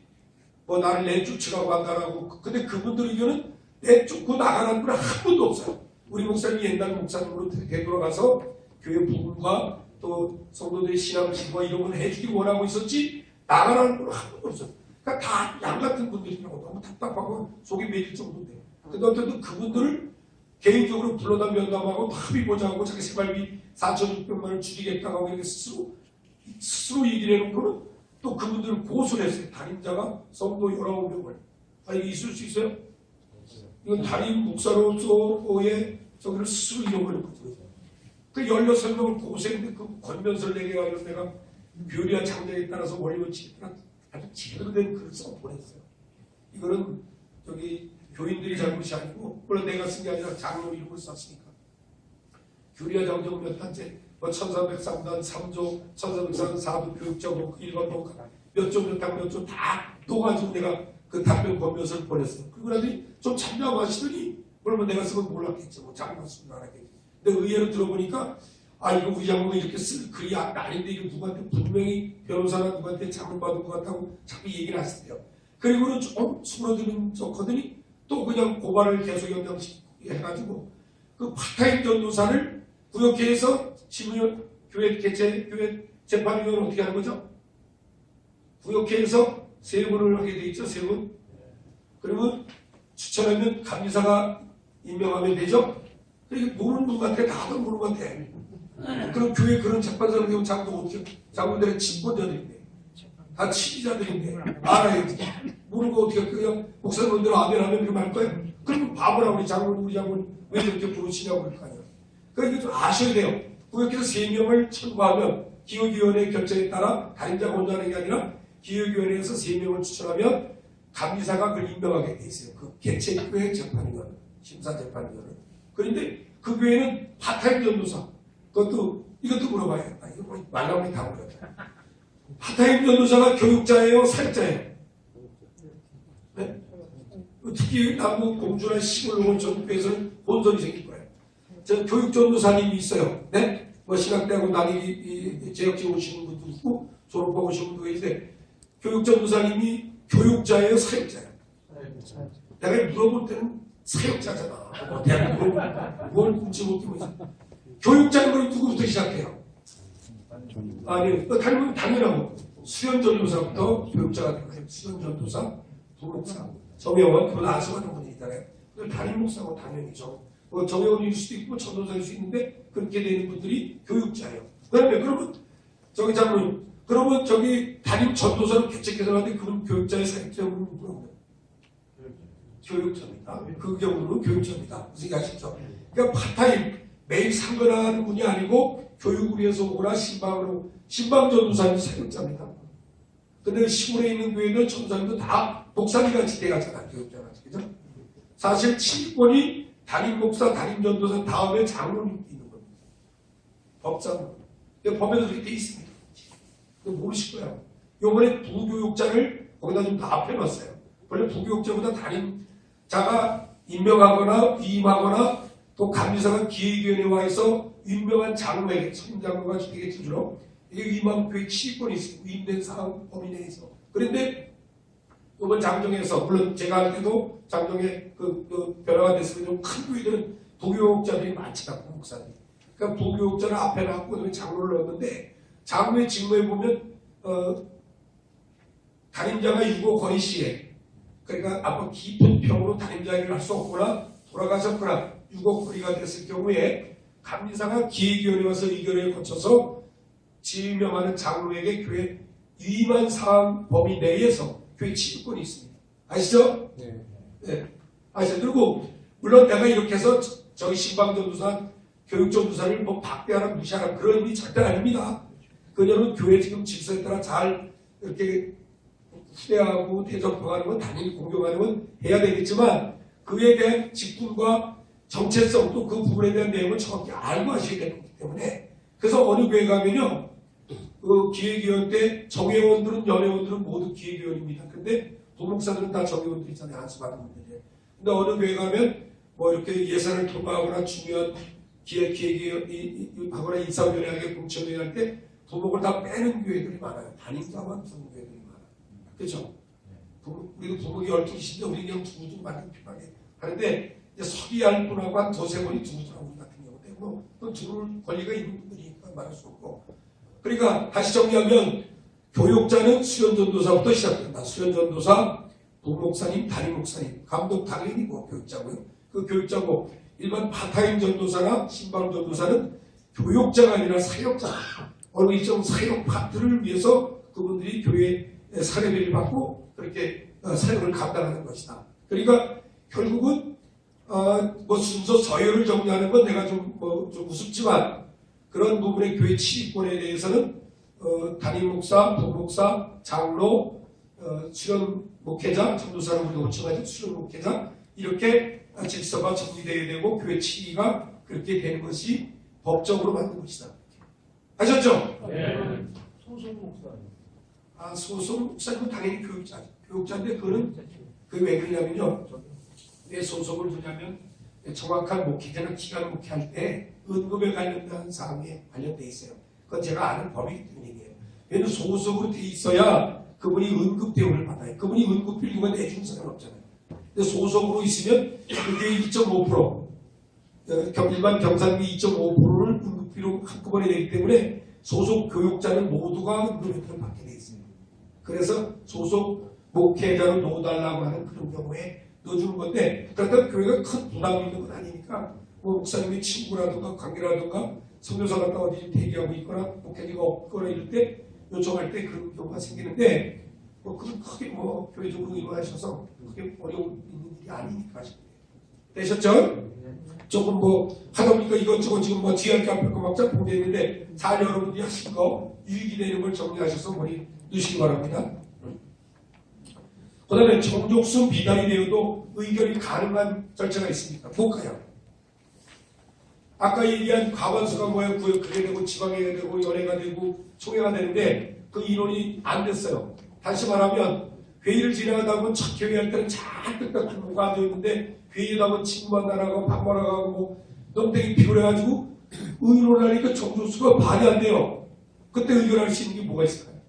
뭐 나를 내쫓으라고 한다라고. 근데 그분들 의견은 내쫓고 나가라는 분 한 분도 없어요. 우리 목사님이 옛날 목사님으로 되돌아가서 교회 부흥과 또 성도들의 신앙 기부와 이런 걸 해주기 원하고 있었지 나가라는 분 한 분도 없어요. 그러니까 다 양 같은 분들이라고 너무 답답하고 속이 메질 정도인데. 근데 어쨌든 그분들을 개인적으로 불러다 면담하고 합의보자고 자기 생활비 4,600만 원을 줄이겠다고 하고 이렇게 스스로 얘기를 해놓고는 또 그분들을 고소를 했어요. 단임자가 성도 19명을. 이게 있을 수 있어요? 이건 단임 목사로서의 저기를 스스로 잃어버린 거죠. 그 16명을 고소했는데 그 권면서를 내게 가지고 내가 교리와 장례에 따라서 원리를 치겠다 아주 제대로 된 글을 써 보냈어요. 이거는 저기 교인들이 잘못이 아니고 물론 내가 쓴 게 아니라 장로 이름을 썼으니까. 교리와 장정 몇 단체 1303단 3조 1304단 4부 교육적으로 1번 뭐 몇조 몇조 다 넣어가지고 내가 그 답변 권면서를 보냈어요. 그리고 나더니 좀 참여하시더니 그러면 내가 쓰면 몰랐겠죠. 뭐 장로 쓰면 알았겠지. 근데 의외로 들어보니까 이거 우리 장로가 이렇게 쓸 글이 아닌데 이거 누구한테 분명히 변호사나 누구한테 잘못받은 것 같다고 자꾸 얘기를 하시대요. 그리고는 좀 수그러드는 척하더니 또 그냥 고발을 계속 연장해가지고 그 파타임 전도사를 구역회에서 신문 교회 개최 교회 재판위원은 어떻게 하는 거죠? 구역회에서 세 분을 하게 돼 있죠. 세 분. 그러면 추천하면 감리사가 임명하면 되죠. 그러니까 모르는 분한테 다들 모르는 것 같아. 그럼 교회 그런 재판사를 되면 장군들의 진보자들인데 다 치기자들인데 알아야지. 모르는 거 어떻게 그냥 목사님들 아멘하면 그렇게 말 거예요. 그러면 바보라고 우리 장군 왜 이렇게 부르시냐고 그럴 거 아니야. 그러니까 좀 아셔야 돼요. 구역에서 3명을 청구하면 기획위원회 결정에 따라 다림자가 혼자 하는 게 아니라 기획위원회에서 3명을 추천하면 감리사가 그걸 임명하게 돼 있어요. 그 개최교회 재판위원, 심사재판위원을. 그런데 그 교회는 파타임 전도사. 이것도 물어봐요. 이거 말라고 다 물어요. 파타임 전도사가 교육자예요, 사역자예요? 네? 특히 남북 공주나 시골 전교에서는 본선이 생길 거예요. 저 교육 전도사님이 있어요. 네? 뭐 신학대하고 나리 재역지 오시는 분도 있고 졸업하고 오시는 분도 있는데 교육 전도사님이 교육자예요, 사역자예요? 내가 물어볼 때는 사역자잖아. 내가 뭘 묻지 못하면서 교육자는 그럼 누구부터 시작해요? 아니, 당연하고 수련전도사부터 교육자가 되는 거예요. 수련전도사, 부목사, 정혜원, 그건 아시는 분이 있잖아요. 담임 목사고 당연히 정혜원일 수도 있고 전도사일 수 있는데 그렇게 되는 분들이 교육자예요. 그러면 저기 장로님, 그러면 저기 담임 전도사로 개척해서 하는데 그분 교육자의 사역자는 누구예요? 교육자입니다. 그 경우는 교육자입니다. 무슨 얘기 아시죠? 그러니까 파타임 매일 상관하는 분이 아니고 교육을 위해서 오거나 신방전도사님 사역자입니다. 근데 시골에 있는 교회는 전도사님도 다 목사님같이 돼가잖아. 교육자같이. 그죠? 사실 치권이 담임 목사, 담임 전도사 다음에 장로님이 있는 겁니다. 법장. 법에도 그렇게 돼 있습니다. 모르실 거예요. 요번에 부교육자를 거기다 좀 다 앞에놨어요. 원래 부교육자보다 담임자가 임명하거나 위임하거나 또 감리사가 기획위원회와에서 임명한 장로에게 선임장로가 되겠지 주로 이게 위임하면 교회 치권이 있어요. 위임된 사항 범위 내에서. 그런데 이번 장정에서 물론 제가 할 때도 장정에 그 변화가 됐으면 좀 큰 교회들은 부교육자들이 많지 않고 목사들이. 그러니까 부교육자를 앞에 놨고 그다음에 장로를 넣었는데 장로의 직무에 보면 담임자가 유고 거의 시에 그러니까 아마 깊은 병으로 담임자 일을 할 수 없거나 돌아가셨거나 유고 거리가 됐을 경우에 감리사가 기획위원회 와서 의결을 거쳐서 지명하는 장로에게 교회 위임한 사항 범위 내에서 교회 지휘권이 있습니다. 아시죠? 네. 네. 아시죠? 그리고 물론 내가 이렇게 해서 저희 신방전도사, 교육전도사를 뭐 박대하라 무시하라 그런 의미 절대 아닙니다. 그녀는 교회 지금 질서에 따라 잘 이렇게 후대하고 대접하는 건 당연히 공경하는 건 해야 되겠지만 그에 대한 직분과 정체성 또 그 부분에 대한 내용을 정확히 알고 하셔야 되는 거기 때문에 그래서 어느 교회 가면요 그 기획위원 때 정회원들은 연회원들은 모두 기획위원입니다. 근데 도목사들은 다 정회원들이잖아요. 안수받은 분들이에요. 근데 어느 교회 가면 뭐 이렇게 예산을 통과하거나 중요한 기획위원하거나 인사위원회하게 공천을 할 때 부목을 다 빼는 교회들이 많아요. 담임자만 두는 교회들이 많아요. 그렇죠? 우리도 부목이 12시인데 우리 그냥 두고 많이 필요하게 하는데 서기할 분하고 한 두세 번이 두고더라고 같은 경우 때문에 또 두를 권리가 있는 분들이니까 말할 수 없고 그러니까 다시 정리하면 교육자는 수련전도사부터 시작된다. 수련전도사, 부목사님, 담임목사님, 감독 당연히 뭐 교육자고요. 그 교육자고 일반 파타임 전도사나 신방전도사는 교육자가 아니라 사역자 어느 일정 사역 파트를 위해서 그분들이 교회에 사례비를 받고 그렇게 사역을 감당하는 것이다. 그러니까 결국은 뭐 순서 서열을 정리하는 건 내가 좀 우습지만 그런 부분의 교회 치리권에 대해서는 담임 목사, 부목사, 장로, 수련 목회자, 전도사를 우리가 호칭하죠. 수련 목회자 이렇게 질서가 정리되어야 되고 교회 치리가 그렇게 되는 것이 법적으로 만든 것이다. 아셨죠? 네. 소속 목사. 소속 목사님은 당연히 교육자인데 그거는 왜 그러냐면요. 왜 소속을 두냐면 정확한 목회자나 기간 목회할 때 은급에 관련된 사항에 관련돼 있어요. 그건 제가 아는 법이기 때문에 얘기해요. 왜냐면 소속으로 돼 있어야 그분이 은급 대우를 받아요. 그분이 은급 빌리고 내준 사람은 없잖아요. 근데 소속으로 있으면 그게 2.5% 일반 경산비 2.5%를 은급비로 한꺼번에 내기 때문에 소속 교육자는 모두가 노력을 받게 돼 있습니다. 그래서 소속 목회자로 넣어달라고 하는 그런 경우에 넣어주는 건데, 그렇다고 교회가 큰 부담이 있는 건 아니니까 뭐 목사님의 친구라든가 관계라든가 선교사가 어디 대기하고 있거나 목회자가 없거나 이럴 때 요청할 때 그런 경우가 생기는데, 뭐 그건 크게 뭐 교회적으로 일어나셔서 크게 어려운 있는 일이 아니니까. 되셨죠? 조금 뭐 하다 보니까 이것저것 지금 뭐 뒤할게 앞에 거막 짝꿍되어 있는데 잘 여러분들이 하신 거 유익이 되는 걸 정리하셔서 머리 넣으시기 바랍니다. 그 다음에 정족수 미달이 되어도 의결이 가능한 절차가 있습니까? 뭘까요? 아까 얘기한 과반수가 뭐예요? 그게 되고 지방회가 되고 연회가 되고 총회가 되는데 그 인원이 안 됐어요. 다시 말하면 회의를 진행하다 보면 첫 회의할 때는 잔뜩 모가 앉아있는데 회의하다 보면 친구만 나가고 밥 먹어가고 뭐 너무 되게 피곤해가지고 의논을 하니까 정족수가 반이 안 돼요. 그때 의결할 수 있는 게 뭐가 있을까요?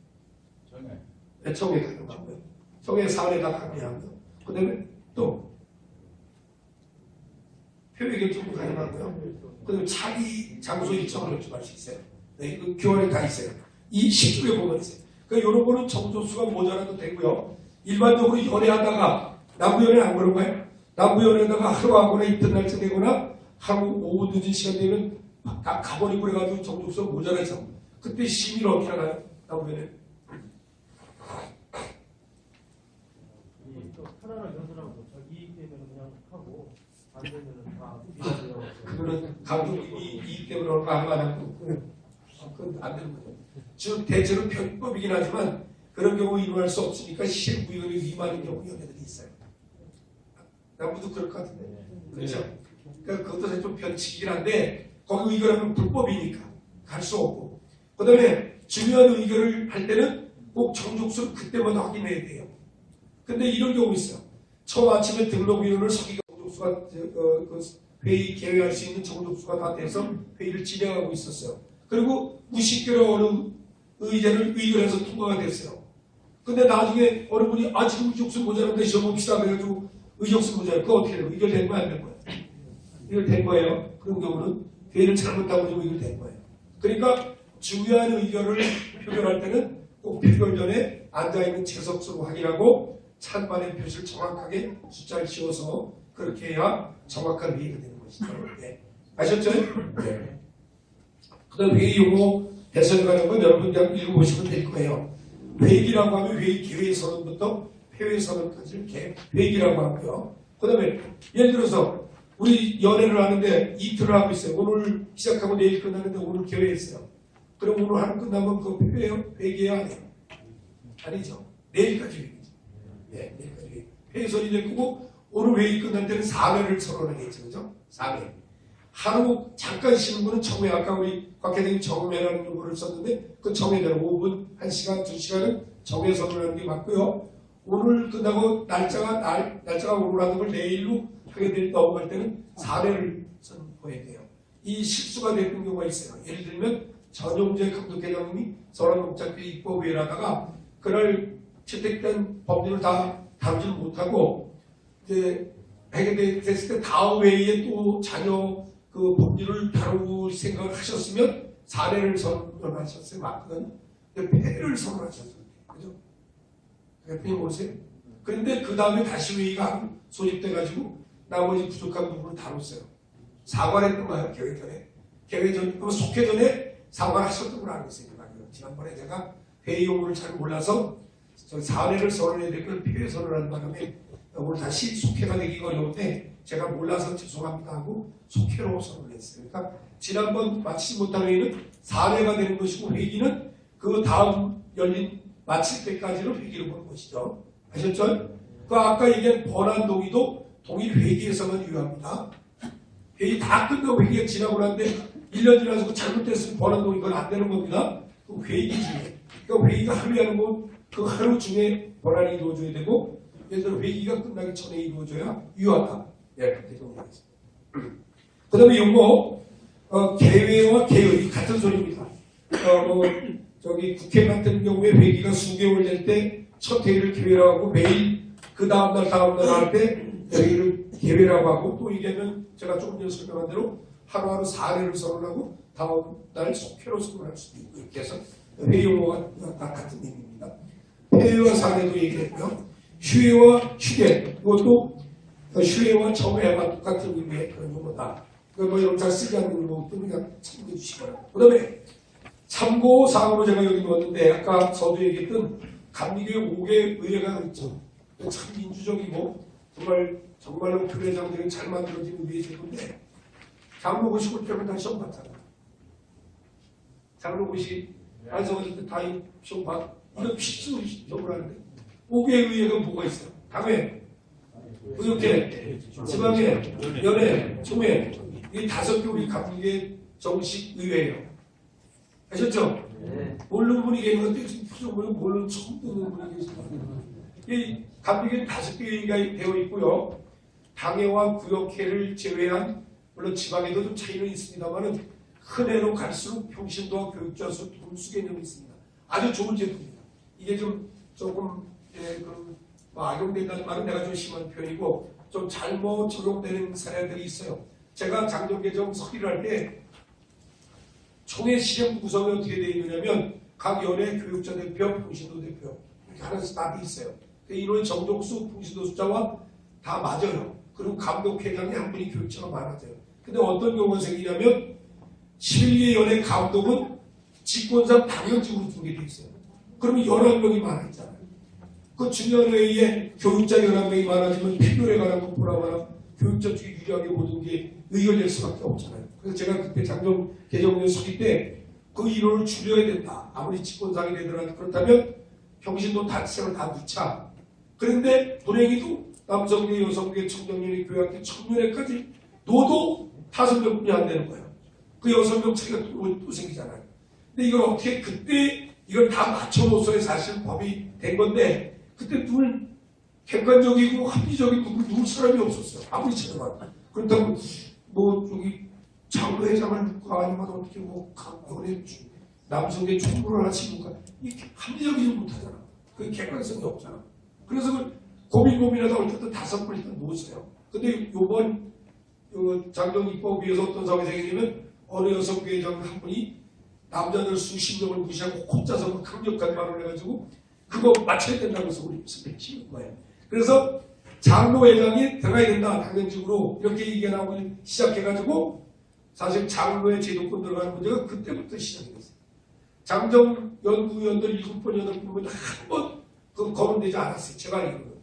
네, 청회 가능하고요. 청회 사안에다 가능하고요. 그 다음에 또 표의 결정도 가능하고요. 그 다음에 차기 장소 일정을 결정할 수 있어요. 네, 그 교원에 다 있어요. 이 10쪽에 보면 있어요. 그러니까 이런 거는 정족수가 모자라도 되고요. 일반적으로 연애하다가 남부연애 안 그런가요? 남부연애하다가 하루 하거나 이튿 날짜 되거나 하루 오후 늦은 시간 되면 다 가버리고 그래가지고 정족수가 모자라서 그때 심의를 어떻게 하나요? 남부연애. 하나를 연설하고 이익 되면 그냥 하고 안 되면 다 비례돼요. 그거는 감독님이 이익 때문에 그런 거 안 하고 그건 안 되는 거죠. 즉 대체로 편법이긴 하지만 그런 경우 일어날 수 없으니까 실무위원회 위임하는 경우 연애들이 있어요. 남부도 그럴 것 같은데. 그렇죠? 그러니까 그것도 좀 변칙이긴 한데 거기 의결하면 불법이니까 갈 수 없고, 그 다음에 중요한 의결을 할 때는 꼭 정족수를 그때마다 확인해야 돼요. 근데 이런 경우 있어요. 처음 아침에 등록위원을 서기가 정족수가 회의 개회할 수 있는 정족수가 다 돼서 회의를 진행하고 있었어요. 그리고 무식결에 어느 의제를 의결해서 통과가 됐어요. 근데 나중에 어느 분이 지금 의족수 모자란데 시험봅시다 그래가지고 의족수 모자라 그거 어떻게 해요? 의결된 거야 안 된 거야? 의결된 거예요. 그런 경우는 회의를 잘못하고 좀 의결된 거예요. 그러니까 중요한 의결을 표결할 때는 꼭 표결 전에 앉아있는 채석수로 확인하고 찬반의 표시를 정확하게 숫자를 씌워서 그렇게 해야 정확한 회의가 되는 것이죠. 네. 아셨죠? 네. 그 다음 회의 용어 해석에 관한 건 여러분 그냥 읽어보시면 될 거예요. 회의라고 하면 회의 기회 선언부터 회의 선언까지를 회의라고 하고요. 그 다음에 예를 들어서 우리 연애를 하는데 이틀을 하고 있어요. 오늘 시작하고 내일 끝나는데 오늘 개회했어요. 그럼 오늘 하루 끝나면 그 회의해야 안 해요? 아니죠. 내일까지 회의죠. 예, 내일까지 회의. 회의 선이 될 거고 오늘 회의 끝날 때는 4회를 선언하겠죠. 그죠? 4회. 하루 잠깐 쉬는 거는 정회, 아까 우리 곽 회장님 정회라는 용어를 썼는데 그 정회대로 5분, 1시간, 2시간은 정회 선언하는 게 맞고요. 오늘 끝나고 날짜가 오늘 하는 걸 내일로 하게 될 넘어갈 때는 4회를 선포해야 돼요. 이 실수가 되는 경우가 있어요. 예를 들면 전용재 감독회장님이 서울목장교 입법회의를 하다가 그날 채택된 법률을 다 다루지 못하고 이제 하게 됐을 때 다음 회의에 또 자녀 그 법률을 다룰 생각을 하셨으면 4회를 선언하셨어요. 맞거든요. 근데 폐를 선언하셨어요. 그죠? 대표님 오세요. 그런데 그 다음에 다시 회의가 소집돼가지고 나머지 부족한 부분을 다뤘어요. 사과를 했던 거예요. 개회 전에. 개회 전, 속회 전에 사과를 하셨던 걸 알고 있어요. 지난번에 제가 회의 용어를 잘 몰라서 4회를 선언해야 될 걸 폐회 선언하는 바람에 오늘 다시 속회가 되기가 어려운데 제가 몰라서 죄송합니다 하고 속회로 선언을 했어요. 그러니까 지난번 마치지 못한 회의는 4회가 되는 것이고 회의는 그 다음 열린 마칠 때까지는 회의를 보는 것이죠. 아셨죠? 그 아까 얘기한 번안 동의도 동의 회기에서만 유효합니다. 회의 다 끝나고 회기가 지나고 나는데 1년 지나서 그 잘못됐으면 번안 동의 그건 안 되는 겁니다. 그 회기 중에. 그러니까 회의가 하루에 하는 건 그 하루 중에 번안이 이루어져야 되고 예를 들어 회의가 끝나기 전에 이루어져야 유효하다. 네, 그렇게 정리하겠습니다. 그 다음에 용어 개회와 개의 같은 소리입니다. 저기 국회 같은 경우에 회기가 수개월 될 때 첫 회의를 개회라고 하고 매일 그 다음날 할 때 회의를 개회라고 하고 또 얘기하면 제가 조금 전에 설명한 대로 하루하루 사례를 선언하고 다음 날 속회로 선언할 수도 있고 이렇게 해서 회의용어가 같은 의미입니다. 폐회와 사례도 얘기했고요. 휴회와 휴계 이것도 휴회와 정회와 똑같은 의미의 그런 용어다. 뭐 이런 잘 쓰지 않는 거 그냥 참고해 주시기 바랍니다. 그 다음에 참고 사항으로 제가 여기 넣었는데 아까 저도 얘기했던 감리교회 5개 의회가 있죠. 참 민주적이고 정말로 교회장들이 잘 만들어진 의회제도인데 장로고시 볼 때는 다 시험 봤잖아요. 장로고시 안성어질 때 다 시험 봤. 이거 필수 시험을 하는데 5개 의회가 뭐가 있어요? 당회, 의회, 지방회, 연회, 총회 이 5개 우리 감리교회 정식 의회예요. 아셨죠? 모르는 분이 계신 건데 지금 표정으로 모르는 처음 듣는 분이 계십니다. 이 감리교회 5개 의회가 되어 있고요. 당회와 구역회를 제외한 물론 지방에도 좀 차이는 있습니다만은 큰 해로 갈수록 평신도와 교육자 수 동수 개념이 있습니다. 아주 좋은 제도입니다. 이게 좀 조금 악용된다는 말은 내가 좀 심한 편이고 좀 잘못 적용되는 사례들이 있어요. 제가 장정개정 서기를 할 때 총회 시행 구성이 어떻게 되어 있느냐면 각 연회 교육자 대표, 평신도 대표 이렇게 하나씩 다 돼 있어요. 이런 정족수, 평신도 숫자와 다 맞아요. 그리고 감독회장이 한 분이 교육자가 많아져요. 근데 어떤 경우가 생기냐면 11개 연회 감독은 직권상 당연직으로 두게 돼 있어요. 그러면 11명이 많아지잖아요. 그 중요회의에 교육자 11명이 많아지면 필요에 관한 공포라거나 교육자 쪽이 유리하게 모든 게 의결될 수밖에 없잖아요. 그래서 제가 그때 장정 개정위원 서기 때 그 인원을 줄여야 된다. 아무리 직권상이 되더라도 그렇다면 평신도 단체를 다 넣자. 그런데 불행히도 남성계, 여성계, 청정년회, 교육학계, 청년회까지 넣어도 5명뿐이 안 되는 거예요. 그 6명 차이가 또 생기잖아요. 근데 이걸 어떻게 그때 이걸 다 맞춰놓어서야 사실 법이 된 건데 그때 누굴 객관적이고 합리적인 누굴 사람이 없었어요. 아무리 찾아봐도. 그렇다고 뭐 저기 장로회장을 묻고 아니면 어떻게 뭐 각원의 남성의 총무를 하시는가 이게 합리적이지 못하잖아. 그게 객관성이 없잖아. 그래서 고민하다 어쨌든 5번 일단 놓았어요. 근데 요번 장정 입법위에서 어떤 상황이 생기냐면 어느 여성회장 한 분이 남자들 수십 명을 무시하고 혼자서 강력한 말을 해가지고 그거 맞춰야 된다고 해서 우리 스펙치는 거예요. 그래서 장로회장이 들어가야 된다. 당연직으로 이렇게 얘기가 나오기 시작해가지고 사실 장로의 제도권 들어가는 문제가 그때부터 시작이 됐어요. 장정 연구위원들 7번, 8번 한번 거론되지 않았어요. 제가 알기로는.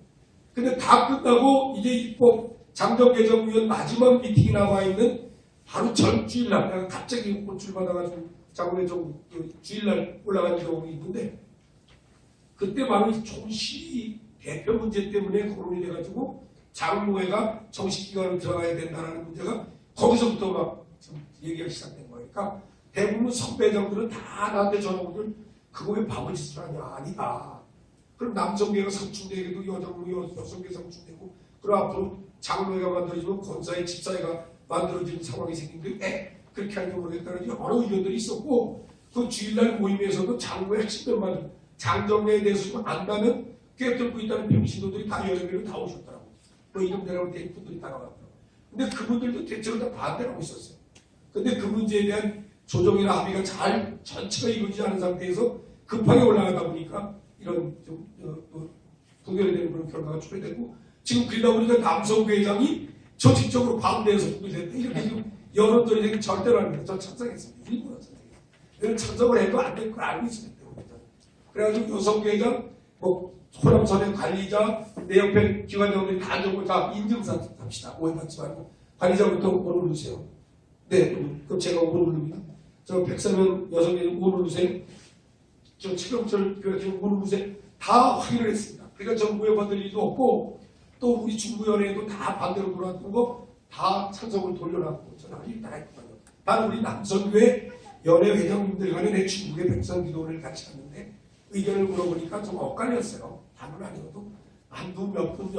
근데 다 끝나고 이제 입법 장정개정위원 마지막 미팅이 나와 있는 바로 전 주일날 내가 갑자기 호출 받아가지고 장로회장 주일날 올라간 경우가 있는데 그때 바로 이 총시 대표 문제 때문에 거론이 돼가지고 장로회가 정식 기관으로 들어가야 된다는 문제가 거기서부터 막 얘기가 시작된 거니까 대부분 선배장들은 다 나한테 전화오들 그거 왜 바보짓을 하냐. 아니다. 그럼 남성계가 상충되기도 여성계 상충되고 그럼 앞으로 장로회가 만들어지면 권사회 집사회가 만들어지는 상황이 생기는데 그렇게 하는 모르겠다는 여러 의견들이 있었고 그 주일날 모임에서도 장로회 핵심들만 장정회에 대해서 좀 안다는 꿰뚫고 있다는 병신도들이 다 여러 명이 다 오셨더라고요. 뭐 이름 대라고 된 분들이 따라갔더라고요. 근데 그분들도 대체로 다 반대를 하고 있었어요. 근데 그 문제에 대한 조정이나 합의가 잘 전체가 이루어지지 않은 상태에서 급하게 올라가다 보니까 이런 좀 부결되는 그런 결과가 초래되고 지금 그러다 보니까 남성회장이 조직적으로 반대해서 부결됐다. 이렇게 지금 여론들이 절대로 안 됩니다. 저 찬성했습니다. 일부러 찬성했어요. 이런 찬성을 해도 안 될 걸 알고 있었기 때문에. 그래가지고 여성회장, 호남선의 관리자, 내 옆에 기관장들이 다 앉아보고 다 인증사 합시다. 오해받지 말고. 관리자부터 오늘 누르세요. 네, 그럼 제가 오늘 누릅니다. 저 백사면 여성회장 오늘 누르세요. 저 최경철 교회장 오늘 누르세요. 다 확인을 했습니다. 그러니까 전 오해받을 일도 없고 또 우리 중부연회도 다 반대로 돌아왔던 거 다 찬성을 돌려놨고 저는 할 일 다 했거든요. 난 우리 남선교회 연회 회장님들 간에 내 중국의 백성기도를 같이 갔는데 의견을 물어보니까 좀 엇갈렸어요. 다는 아니어도 한두 몇 분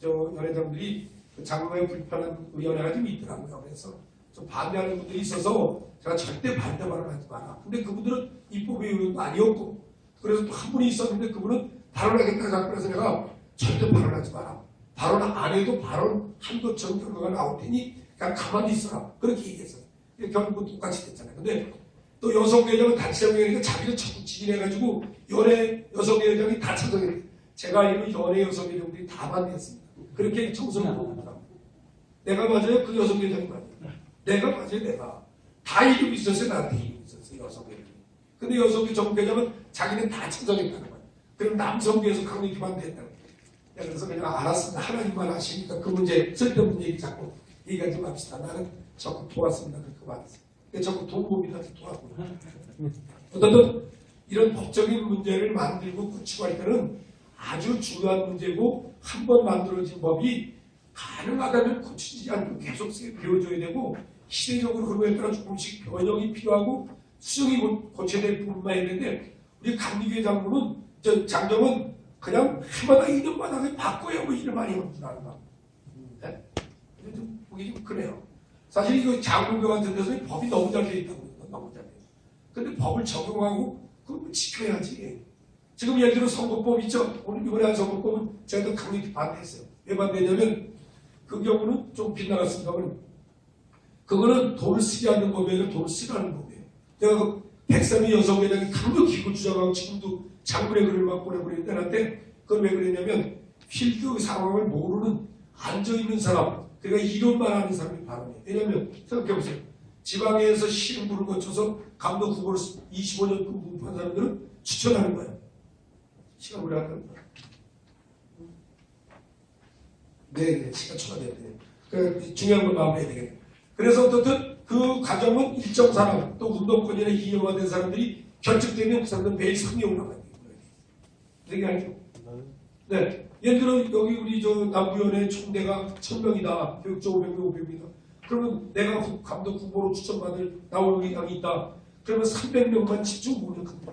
연회장들이 장로에 불편한 연회가 좀 있더라고요. 그래서 좀 반대하는 분들이 있어서 제가 절대 반대 발언 하지 마라. 근데 그분들은 입법의 의원도 아니었고 그래서 또 한 분이 있었는데 그분은 발언하겠다 자꾸 그래서 내가 절대 발언하지 마라. 발언 안 해도 발언한 것처럼 결과가 나올 테니 그냥 가만히 있어라. 그렇게 얘기했어요. 결국 똑같이 됐잖아요. 근데 또 여성회장은 단체회장이니까 자기를 적극지진해가지고 연예 여성회장이 다 찬성했어요. 제가 알기로 연예 여성회장들이 다 반대했습니다. 그렇게 청소를 보고요. 내가 맞아요? 그 여성회장이 맞아요. 내가 맞아요? 내가. 다 이름이 있었어요. 나한테 이름이 있었어요. 여성회장이. 근데 여성회 정회장은 자기는 다 찬성했다는 거예요. 그럼 남성계에서 강력히 반대했다는 거예요. 그래서 그냥 알았습니다. 하나님만 하시니까 그 문제, 쓸데없는 얘기 자꾸 얘기하지 맙시다. 나는 적극 도왔습니다. 그렇게 말했어요. 적극 도움이다. 도왔고요. 어떤 이런 법적인 문제를 만들고 구축할 때는 아주 중요한 문제고 한 번 만들어진 법이 가능하다면 고치지 않고 계속 배워줘야 되고 시대적으로 그거에 따라 조금씩 변형이 필요하고 수정이 고쳐야 될 부분만 있는데 우리 강미규 장정은 그냥 해마다 2년마다 그냥 바꿔야 뭐 일을 많이 하는 줄 알아. 네? 좀 보기 좀 그래요. 사실 이거 장군교 같은 데서 법이 너무 잘 돼 있다고 너무 잘 돼. 근데 법을 적용하고 그걸 지켜야지. 지금 예를 들어 선거법 있죠. 오늘 이번에 한 선거법은 제가 강력히 반대했어요. 왜 반대냐면 그 경우는 좀 빗나갔습니다만 그거는 돈을 쓰게 하는 법이에요. 돈을 쓰라는 법이에요. 내가 그 백삼이 여성회장이 강력히 그걸 주장하고 지금도 장군의 글을 막 보내버리는데 나한테 그건 왜 그랬냐면 필드 상황을 모르는 앉아있는 사람 그러니까 이론만 하는 사람이 발언이에요. 왜냐하면 생각해보세요. 지방에서 시행부를 거쳐서 감독 후보를 25년 공부한 사람들은 추천하는 거예요. 시간 오래 한다는 거예요. 네, 시간 초과돼야 돼요. 그 중요한 걸 마무리해야 되겠네요. 그래서 어떻든 그 과정은 일정 사람 또 운동권이나 이용화된 사람들이 결정되면 그 사람들은 매일 상에 올라가야 돼요. 얘기하죠. 네. 예를 들어 여기 우리 저 남부위원회 총대가 1000명이다. 교육적 500명, 500명이다. 그러면 내가 감독 후보로 추천받을 나올 의향이 있다. 그러면 300명만 집중 공략합니다.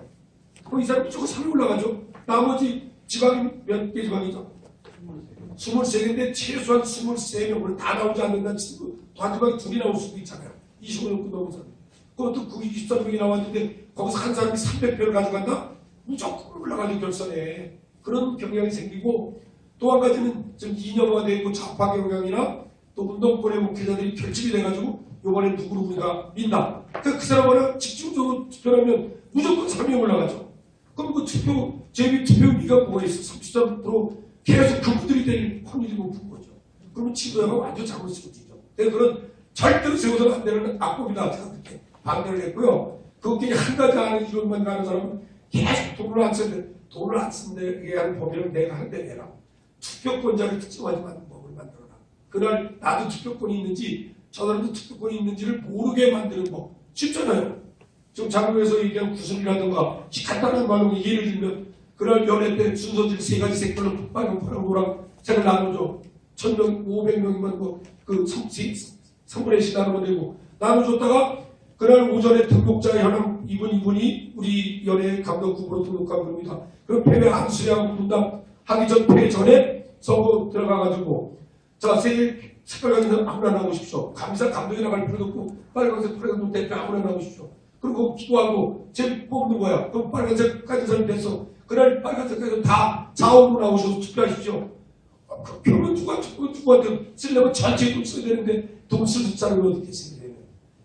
그럼 이 사람 무조건 상에 올라가죠. 나머지 지방이 몇 개 지방이죠? 23개인데 최소한 23명을 다 나오지 않는다는 친구 한 지방이 둘이 나올 수도 있잖아요. 25년 넘은 사람. 그것도 그 23명이 나왔는데 거기서 한 사람이 300표를 가져간다? 무조건 올라가는 결선에 그런 경향이 생기고 또 한 가지는 지금 이념화되어 있고 좌파 경향이나 또 운동권의 목회자들이 결집이 돼가지고 이번에 누구를 우리가 민다. 그 사람을 집중적으로 투표하면 무조건 3명 올라가죠. 그럼 그 투표, 제비 투표비가 뭐가 있어? 33% 계속 그분들이 될 확률이 높은 거죠. 그러면 지도자가 완전 잘못 쓰고지죠. 그런 절대로 세워서는 안 되는 악법이다. 제가 그렇게 반대를 했고요. 그게 한 가지 아는 이론만 가는 사람은 계속 돈을 안 쓰는데 돈을 안 쓰게 하는 법이라면 내가 한대 내라. 투표권자를 특정하지 않는 법을 만들어라. 그날 나도 투표권이 있는지 저 사람도 투표권이 있는지를 모르게 만드는 법. 쉽잖아요. 지금 장국에서 얘기한 구슬이라든가 간단한 말로 예를 들면 그날 연회 때 순서들 3가지 색깔로 빨간, 파란, 노랑 색을 나누죠. 1000명, 500명이면 뭐그 3분의 1씩 나누어내고 나눠줬다가 그날 오전에 등록자 현황 이분이 우리 연예 감독 후보로 등록한 분입니다. 그럼 패배 안수량 분담하기 전 패 전에 선거 들어가가지고 자 색깔 가는 아무나 나오십시오. 감사 감독이 나갈 필요도 없고 빨간색 파란색 대표 아무나 나오십시오. 그리고 기도하고 제 뽑는 거야. 그럼 빨간색 가진 사람이 됐어. 그날 빨간색까지 다 자원으로 나오셔서 투표하십시오. 그 표는 누구한테 쓰려면 전체에 돈 써야 되는데 돈 쓸 사람이 어떻게 쓰게 되냐.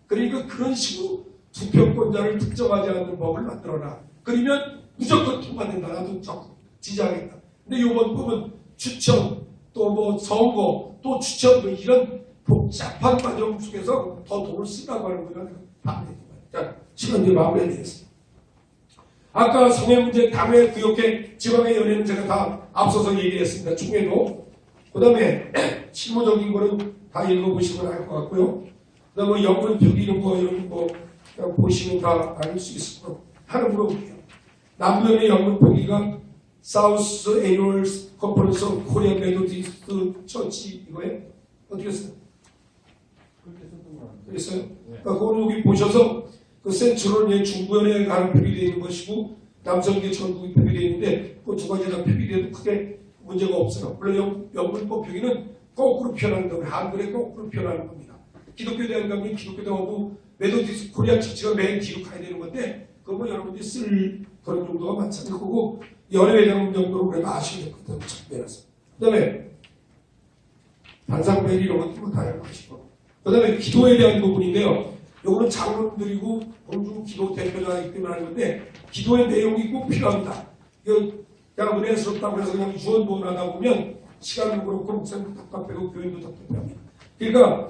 그러니까 그런 식으로 투표권자를 특정하지 않는 법을 만들어라. 그러면 무조건 통과된다. 나도 적극 지지하겠다. 근데 이번 법은 추천, 또 뭐 선거, 또 추천 뭐 이런 복잡한 과정 속에서 더 돈을 쓰라고 하는 거니까 반대입니다. 자, 시간 이제 마무리해드리겠습니다. 아까 성의 문제, 당회, 구역회, 지방의 연회는 제가 다 앞서서 얘기했습니다. 총회도. 그 다음에 실무적인 거는 다 읽어보시면 알 것 같고요. 그 다음에 영문 표기 이런 거 그냥 보시면 다 알 수 있을 거고. 하나 물어볼게요. 남부연의 영문 표기가 사우스 애니얼 컨퍼런스 코리안 메소디스트 처치 이거예요? 어떻게 써요? 그랬어요? 그러니까 그걸 여기 보셔서 그 센트럴의 중부연에 가는 표기되어 있는 것이고 남성계 전국이 표기되어 있는데 그 두 가지 다 표기돼도 크게 문제가 없어요. 물론 영문법 표기는 거꾸로 표현하는 겁니다. 한글에 거꾸로 표현하는 겁니다. 기독교 대학가면 기독교 대학하고 메소디스트 코리안 처치가 맨 뒤로 가야 되는 건데 그거 뭐 여러분들이 쓸 그런 정도가 많지 않을 거고 연회회장 정도로 우리가 아시면 될 것 같아요. 그 다음에 반상회의 이런 것도 다 알고 계시고 그 다음에 기도에 대한 부분인데요. 요거는 장로님들이고 공중 기도 대표자이기 때문에 하는 건데 기도의 내용이 꼭 필요합니다. 이거 그냥 은혜스럽다고 해서 그냥 유언도원 하다 보면 시간도 그렇고 목사님도 답답하고 교인도 답답합니다. 그러니까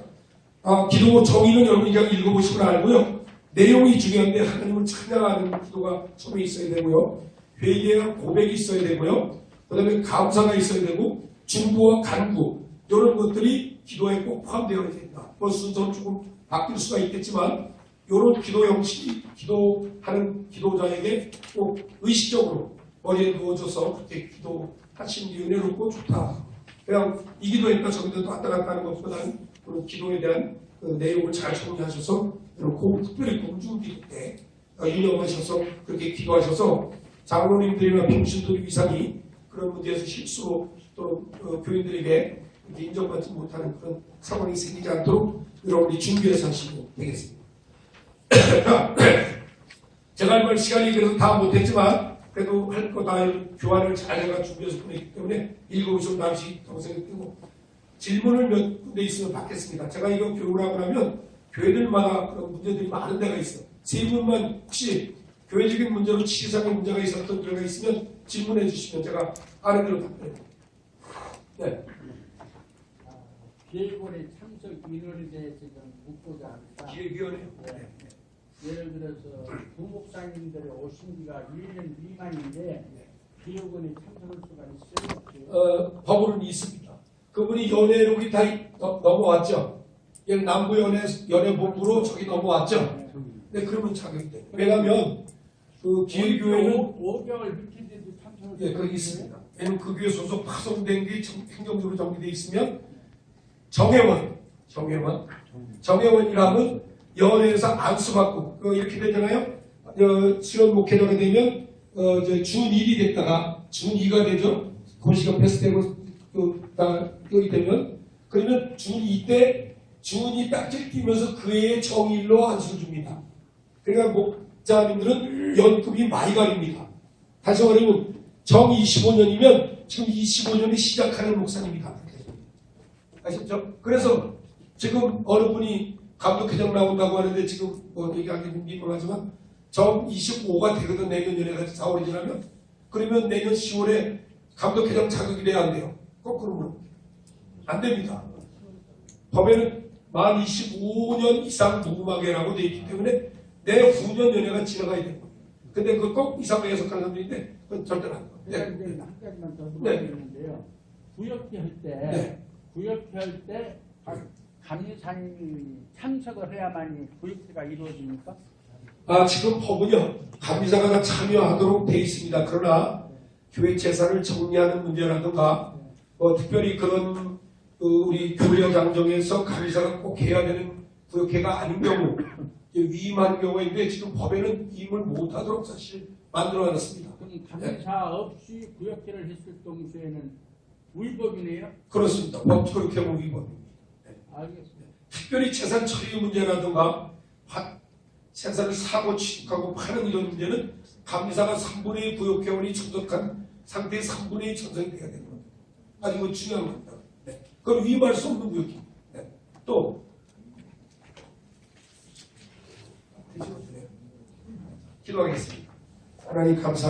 기도 정의는 여러분이 그냥 읽어보시면 알고요. 내용이 중요한데 하나님을 찬양하는 기도가 처음에 있어야 되고요. 회개와 고백이 있어야 되고요. 그 다음에 감사가 있어야 되고 중보와 간구 이런 것들이 기도에 꼭 포함되어 있다. 순서는 조금 바뀔 수가 있겠지만 이런 기도 형식이 기도하는 기도자에게 꼭 의식적으로 머리에 누워져서 그렇게 기도하시는 게 은혜롭고 좋다. 그냥 이 기도했다 저 기도도 왔다 갔다 하는 것보다는 그런 기도에 대한 그 내용을 잘 정리하셔서 특별히 공중기도 때 유념하셔서 그렇게 기도하셔서 장로님들이나 평신도들 이상이 그런 문제에서 실수로 또 교인들에게 인정받지 못하는 그런 상황이 생기지 않도록 여러분이 준비해서 하시면 되겠습니다. 제가 할 말 시간이 그래서 다 못했지만 그래도 할 거 다 교환을 잘 해가 준비해서 보냈기 때문에 읽어보시면 잠시 동생이 뜨고 질문을 몇 군데 있으면 받겠습니다. 제가 이거 교육을 하고 나면 교회들마다 그런 문제들이 많은 데가 있어요. 세 분만 혹시 교회적인 문제로 치사적인 문제가 있었던 교회가 있으면 질문해 주시면 제가 아는 대로 답변해요. 네. 기획원의 참석 인원에 대해서 좀 묻고자 합니다. 기획위원회. 네. 예를 들어서 부목사님들이 오신 지가 1년 미만인데 기획원에 참석할 수가 있어요? 법으로는 있습니다. 그분이 연회록이 다 넘어왔죠. 남부연회본부로 저기 넘어왔죠. 네, 그러면 자격이 돼요. 왜냐하면 그 기획교회는 5개월 밑인데도 참석을 예, 그게 있습니다. 왜냐면 그 교회 소속 파송된 게 행정적으로 정비되어 있으면 정회원이라면 연회에서 안수받고 이렇게 되잖아요. 수련 목회자가 되면 준1이 됐다가 준2가 되죠. 고시가 패스되고 여기 되면 그러면 준2 때 준2 딱지를 띄면서 그 해의 정일로 안수를 줍니다. 그러니까 목자님들은 연급이 많이 가립니다. 다시 말하면 정 25년이면 지금 25년이 시작하는 목사님이다. 아셨죠? 그래서 지금 어느 분이 감독회장 나온다고 하는데 지금 얘기하기는 민망하지만 정 25가 되거든. 내년 연애가 4월이 지나면 그러면 내년 10월에 감독회장 자격이 돼야 안 돼요. 거꾸로 안 됩니다. 법에는 만 25년 이상 무음하게라고 되어 있기 때문에 내 후년 연애가 지나가야 됩니다. 근데 그거 꼭 이상하게 해석하는 사람들인데 그건 절대로 안 돼요. 네. 한 가지만 더 물어보는데요. 구역회 할 때 감리사님이 참석을 해야만이 구역회가 이루어집니까? 지금 법은요. 감리사가 다 참여하도록 되어 있습니다. 그러나 교회 재산을 정리하는 문제라든가 특별히 그런 우리 교회 장정에서 감리사가 꼭 해야 되는 구역회가 아닌 경우 위임하는 경우가 있는데 지금 법에는 위임을 못하도록 사실 만들어놨습니다. 그럼 감리사 없이 구역회를 했을 경우에는 위법이네요? 그렇습니다. 법 그렇게 하면 위법입니다. 알겠습니다. 특별히 재산 처리 문제라든가 재산을 사고 취득하고 파는 이런 문제는 감리사가 3분의 2 구역회원이 전적한 상태의 3분의 2 전성이 돼야 되는 겁니다. 아주 이건 중요한 겁니다. 네. 그걸 위임할 수 없는 구역회. 네. 또 기도하겠습니다. 하나님 감사합니다.